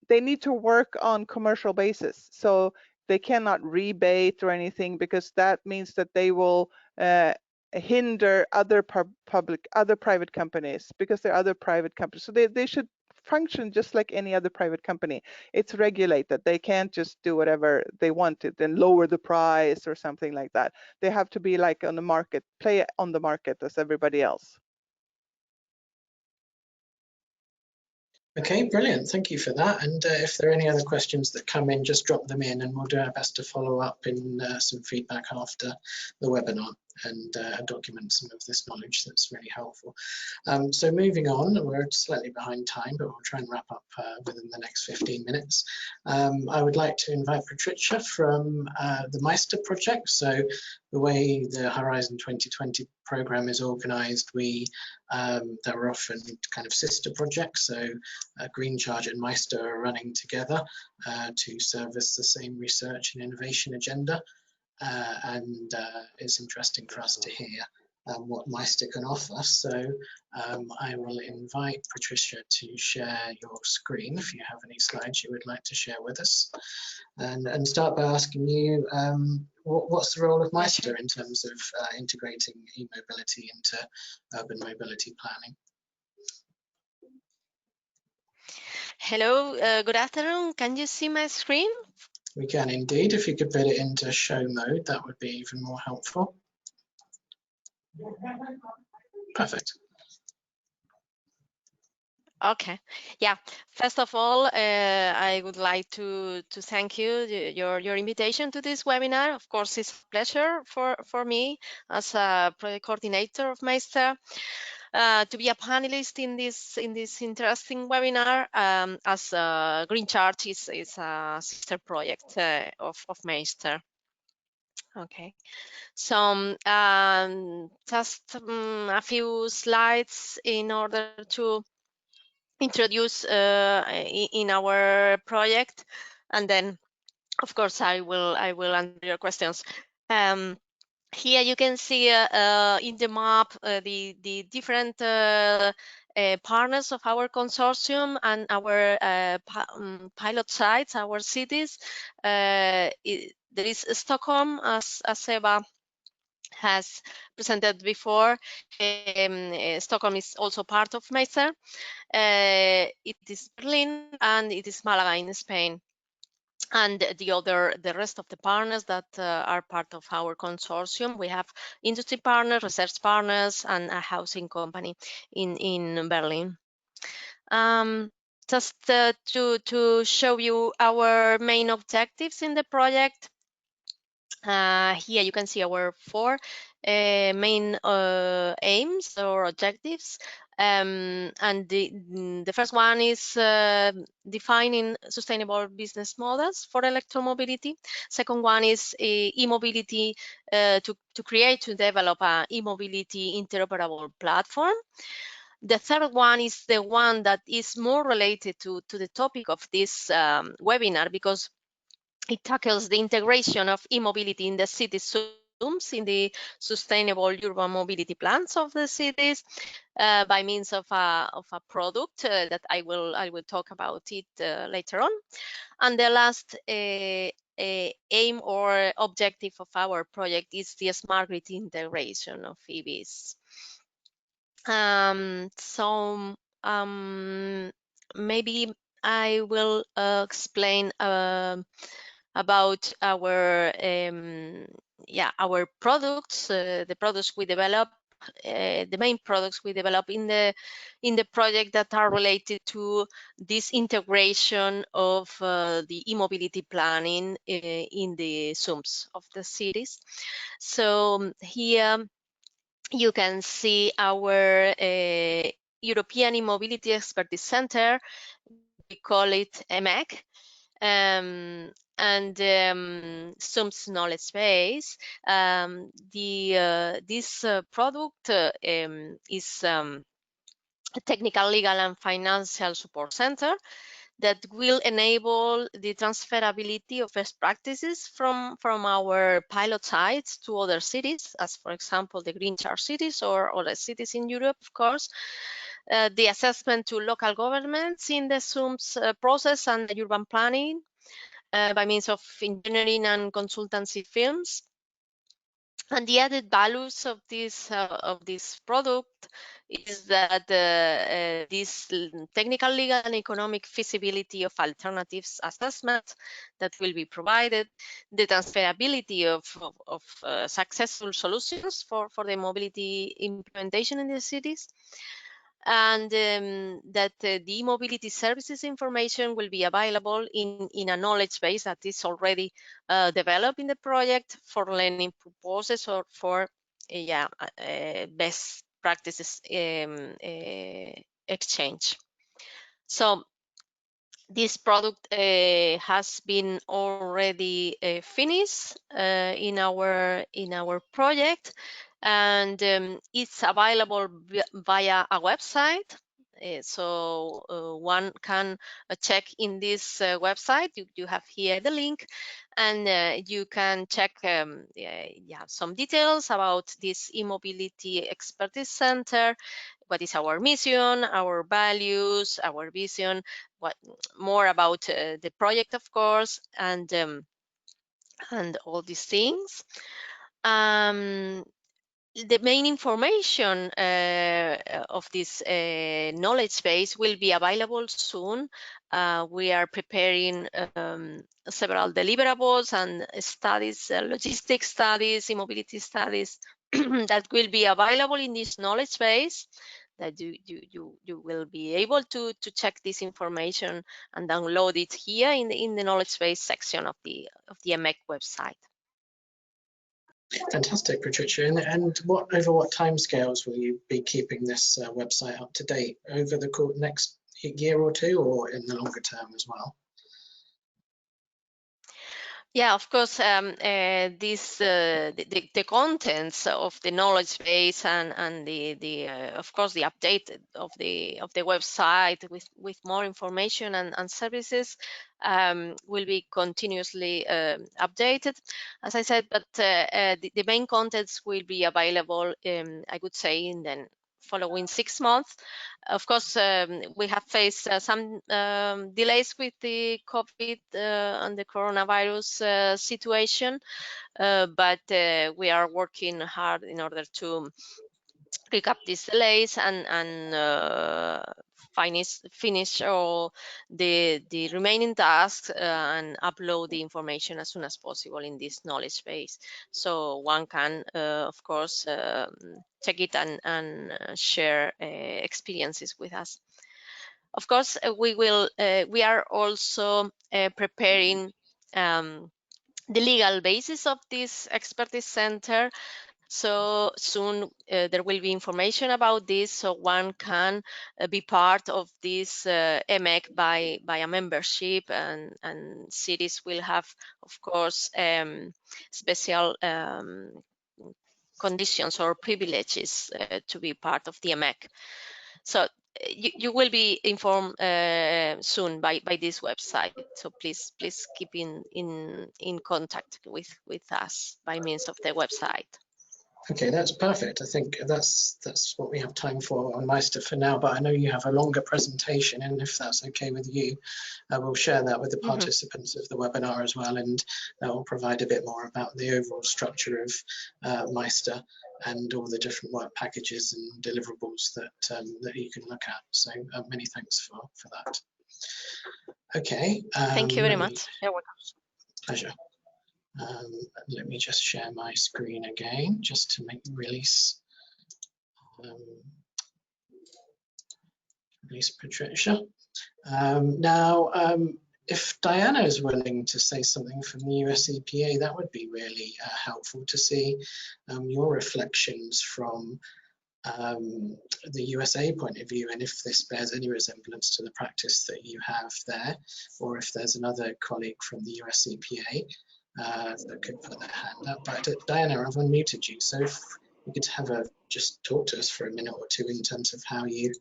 need to work on commercial basis. So they cannot rebate or anything, because that means that they will hinder other private companies, because they're other private companies. So they should function just like any other private company. It's regulated. They can't just do whatever they want it and lower the price or something like that. They have to be like on the market, play on the market as everybody else. Okay, brilliant. Thank you for that. And if there are any other questions that come in, just drop them in and we'll do our best to follow up in some feedback after the webinar and document some of this knowledge that's really helpful. So moving on, we're slightly behind time, but we'll try and wrap up within the next 15 minutes. I would like to invite Patricia from the Meister project. So the way the Horizon 2020 program is organized, there are often kind of sister projects. So GreenCharge and Meister are running together to service the same research and innovation agenda. And it's interesting for us to hear what Meister can offer. So I will invite Patricia to share your screen if you have any slides you would like to share with us. And start by asking you, what's the role of Meister in terms of integrating e-mobility into urban mobility planning? Hello, good afternoon. Can you see my screen? We can indeed. If you could put it into show mode, that would be even more helpful. Perfect. Okay. Yeah. First of all, I would like to thank you your invitation to this webinar. Of course, it's a pleasure for me as a project coordinator of Meister to be a panelist in this interesting webinar. As GreenCharge is a sister project of Meister. Okay. So just a few slides in order to introduce in our project, and then of course I will answer your questions. Here you can see in the map the different partners of our consortium and our pilot sites, our cities. There is Stockholm, as Eva has presented before. Stockholm is also part of Meister. It is Berlin and it is Malaga in Spain. And the rest of the partners that are part of our consortium, we have industry partners, research partners, and a housing company in Berlin. Just to show you our main objectives in the project. Here you can see our 4 main aims or objectives. And the first one is defining sustainable business models for electromobility. Second one is e-mobility, to develop an e-mobility interoperable platform. The third one is the one that is more related to the topic of this webinar, because it tackles the integration of e-mobility in the city zooms, in the sustainable urban mobility plans of the cities, by means of a product that I will talk about it later on. And the last aim or objective of our project is the smart grid integration of EVs. Maybe I will explain about our our products, the products we develop, the main products we develop in the project that are related to this integration of the e-mobility planning in the SUMs of the cities. So here you can see our European E-Mobility Expertise Center. We call it EMEC. And SUM's knowledge base. This product is a technical, legal, and financial support center that will enable the transferability of best practices from our pilot sites to other cities, as for example the GreenCharge cities or other cities in Europe, of course. The assessment to local governments in the SUM's process and the urban planning by means of engineering and consultancy firms. And the added values of this product is that this technical, legal, and economic feasibility of alternatives assessment that will be provided, the transferability of successful solutions for the mobility implementation in the cities, and that the mobility services information will be available in a knowledge base that is already developed in the project for learning purposes or for best practices exchange. So this product has been already finished in our project, and it's available via a website. So one can check in this website. You have here the link, and you can check some details about this e-mobility expertise center. What is our mission, our values, our vision, what more about the project, of course, and all these things. The main information of this knowledge base will be available soon. We are preparing several deliverables and studies, logistics studies, e-mobility studies that will be available in this knowledge base, that you will be able to check this information and download it here in the knowledge base section of the EMEC website. Fantastic, Patricia. And over what timescales will you be keeping this website up to date? Over the next year or two, or in the longer term as well? Yeah, of course. The contents of the knowledge base and of course the update of the website with more information and services will be continuously updated, as I said. But the main contents will be available, I would say, in the following 6 months. Of course, we have faced some delays with the COVID and the coronavirus situation, but we are working hard in order to pick up these delays and finish all the remaining tasks and upload the information as soon as possible in this knowledge base, so one can of course check it and share experiences with us. Of course, we are also preparing the legal basis of this expertise center. So soon there will be information about this, so one can be part of this EMEC by a membership, and cities will have, of course, special conditions or privileges to be part of the EMEC. So you will be informed soon by this website. So please keep in contact with us by means of the website. Okay, that's perfect. I think that's what we have time for on Meister for now, but I know you have a longer presentation, and if that's okay with you, we'll share that with the participants of the webinar as well, and that will provide a bit more about the overall structure of Meister and all the different work packages and deliverables that you can look at. So many thanks for that. Okay. Thank you very much. You're welcome. Pleasure. Let me just share my screen again, just to make the release. Release Patricia. Now, if Diana is willing to say something from the US EPA, that would be really helpful to see your reflections from the USA point of view, and if this bears any resemblance to the practice that you have there, or if there's another colleague from the US EPA that could put their hand up. But Diana, I've unmuted you, so if you could just talk to us for a minute or two in terms of how you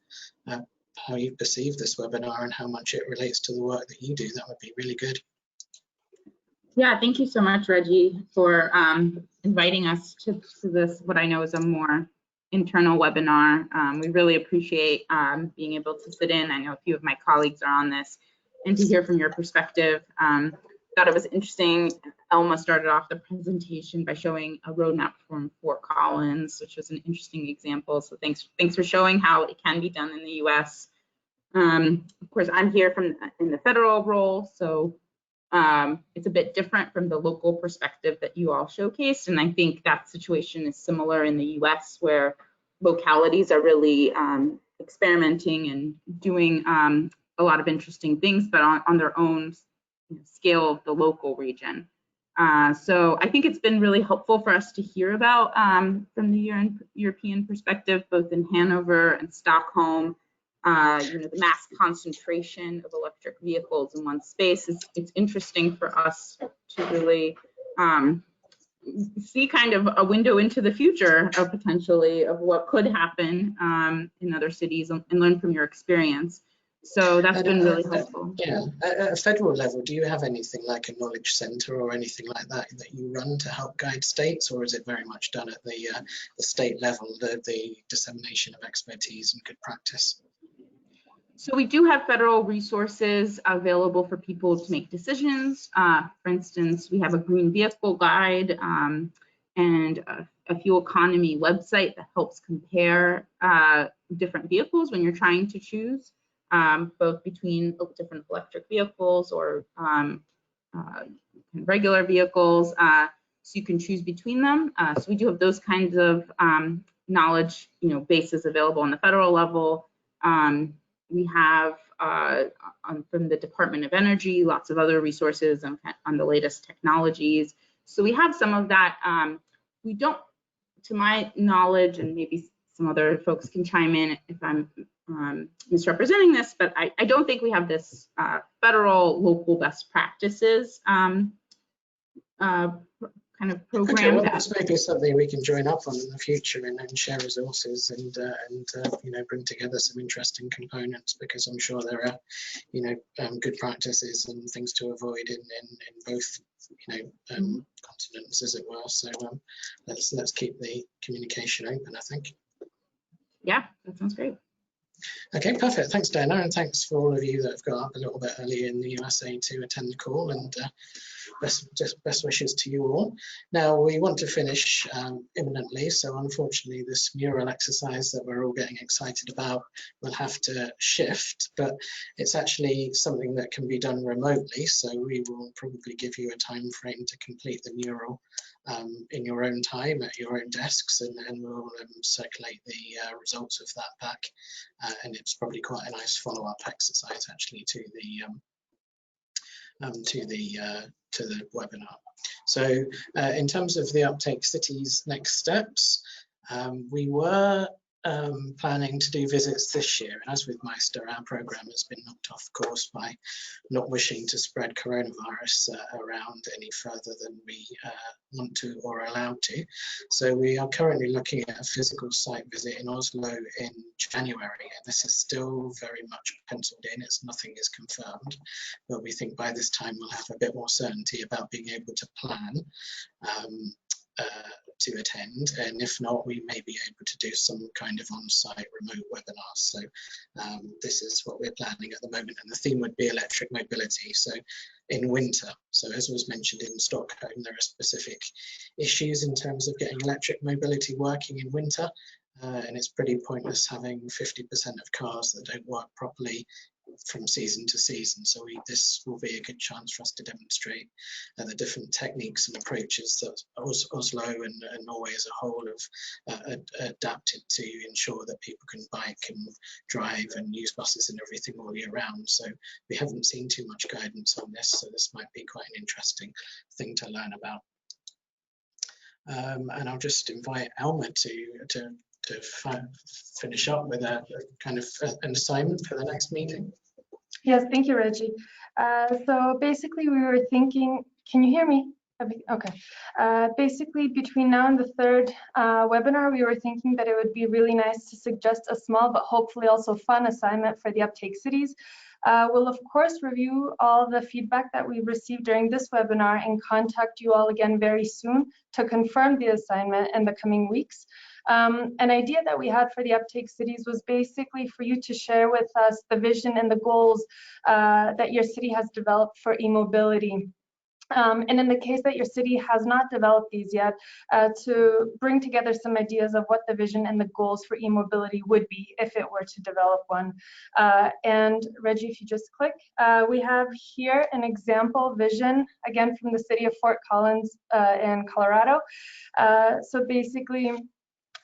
perceive this webinar and how much it relates to the work that you do, that would be really good. Yeah, thank you so much, Reggie, for inviting us to this, what I know is a more internal webinar. We really appreciate being able to sit in. I know a few of my colleagues are on this, and to hear from your perspective. Thought it was interesting. Elma started off the presentation by showing a roadmap from Fort Collins, which was an interesting example. So thanks for showing how it can be done in the U.S. Of course, I'm here in the federal role, so it's a bit different from the local perspective that you all showcased, and I think that situation is similar in the U.S., where localities are really experimenting and doing a lot of interesting things, but on their own scale of the local region. So I think it's been really helpful for us to hear about from the European perspective, both in Hanover and Stockholm. The mass concentration of electric vehicles in one space it's interesting for us to really see kind of a window into the future of potentially of what could happen in other cities and learn from your experience. So that's been really helpful. Yeah, at a federal level, do you have anything like a knowledge center or anything like that that you run to help guide states, or is it very much done at the state level, the dissemination of expertise and good practice? So we do have federal resources available for people to make decisions. For instance, we have a green vehicle guide and a fuel economy website that helps compare different vehicles when you're trying to choose, both between different electric vehicles or regular vehicles. So you can choose between them. So we do have those kinds of knowledge, bases available on the federal level. We have from the Department of Energy, lots of other resources on the latest technologies. So we have some of that. We don't, to my knowledge, and maybe some other folks can chime in if I'm misrepresenting this, but I don't think we have this federal local best practices kind of program. Okay, well, this may be something we can join up on in the future and share resources and bring together some interesting components, because I'm sure there are good practices and things to avoid in both continents, as it were. So let's keep the communication open, I think. Yeah, that sounds great. Okay, perfect. Thanks, Diana, and thanks for all of you that have got up a little bit early in the USA to attend the call, and best wishes to you all. Now, we want to finish imminently, so unfortunately this mural exercise that we're all getting excited about will have to shift, but it's actually something that can be done remotely, so we will probably give you a time frame to complete the mural in your own time at your own desks, and we'll circulate the results of that back, and it's probably quite a nice follow-up exercise actually to the webinar. So in terms of the Uptake Cities next steps, we were planning to do visits this year, and as with Meister, our program has been knocked off course by not wishing to spread coronavirus around any further than we want to or allowed to. So we are currently looking at a physical site visit in Oslo in January, and this is still very much penciled in. Nothing is confirmed, but we think by this time we'll have a bit more certainty about being able to plan to attend, and if not, we may be able to do some kind of on-site remote webinars. So this is what we're planning at the moment, and the theme would be electric mobility. So in winter, so as was mentioned in Stockholm, there are specific issues in terms of getting electric mobility working in winter, and it's pretty pointless having 50% of cars that don't work properly from season to season. So this will be a good chance for us to demonstrate the different techniques and approaches that Oslo and Norway as a whole have adapted to ensure that people can bike and drive and use buses and everything all year round. So we haven't seen too much guidance on this, so this might be quite an interesting thing to learn about. And I'll just invite Alma to finish up with a kind of an assignment for the next meeting. Yes, thank you, Reggie. So basically we were thinking, can you hear me? Okay. Basically between now and the third webinar, we were thinking that it would be really nice to suggest a small but hopefully also fun assignment for the uptake cities. We'll of course review all the feedback that we've received during this webinar and contact you all again very soon to confirm the assignment in the coming weeks. An idea that we had for the uptake cities was basically for you to share with us the vision and the goals that your city has developed for e-mobility. And in the case that your city has not developed these yet, to bring together some ideas of what the vision and the goals for e-mobility would be if it were to develop one. And Reggie, if you just click, we have here an example vision, again from the city of Fort Collins in Colorado. So basically,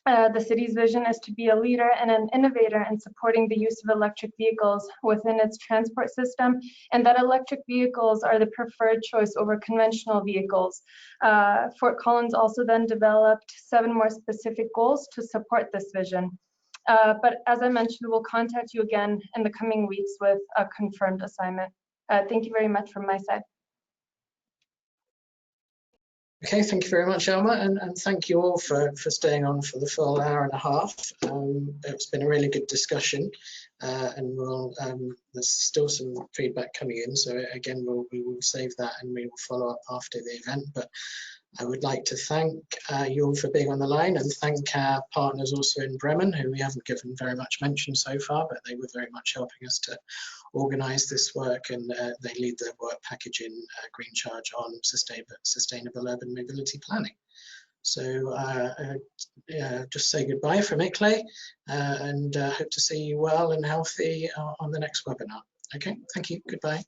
the city's vision is to be a leader and an innovator in supporting the use of electric vehicles within its transport system, and that electric vehicles are the preferred choice over conventional vehicles. Fort Collins also then developed 7 more specific goals to support this vision. But as I mentioned, we'll contact you again in the coming weeks with a confirmed assignment. Thank you very much from my side. Okay, thank you very much, Alma, and thank you all for staying on for the full hour and a half. It's been a really good discussion, and there's still some feedback coming in, so again we will save that and we will follow up after the event. But I would like to thank you all for being on the line, and thank our partners also in Bremen, who we haven't given very much mention so far, but they were very much helping us to organise this work, and they lead the work package in GreenCharge on sustainable urban mobility planning. So just say goodbye from Icle, and hope to see you well and healthy on the next webinar. Okay, thank you, goodbye.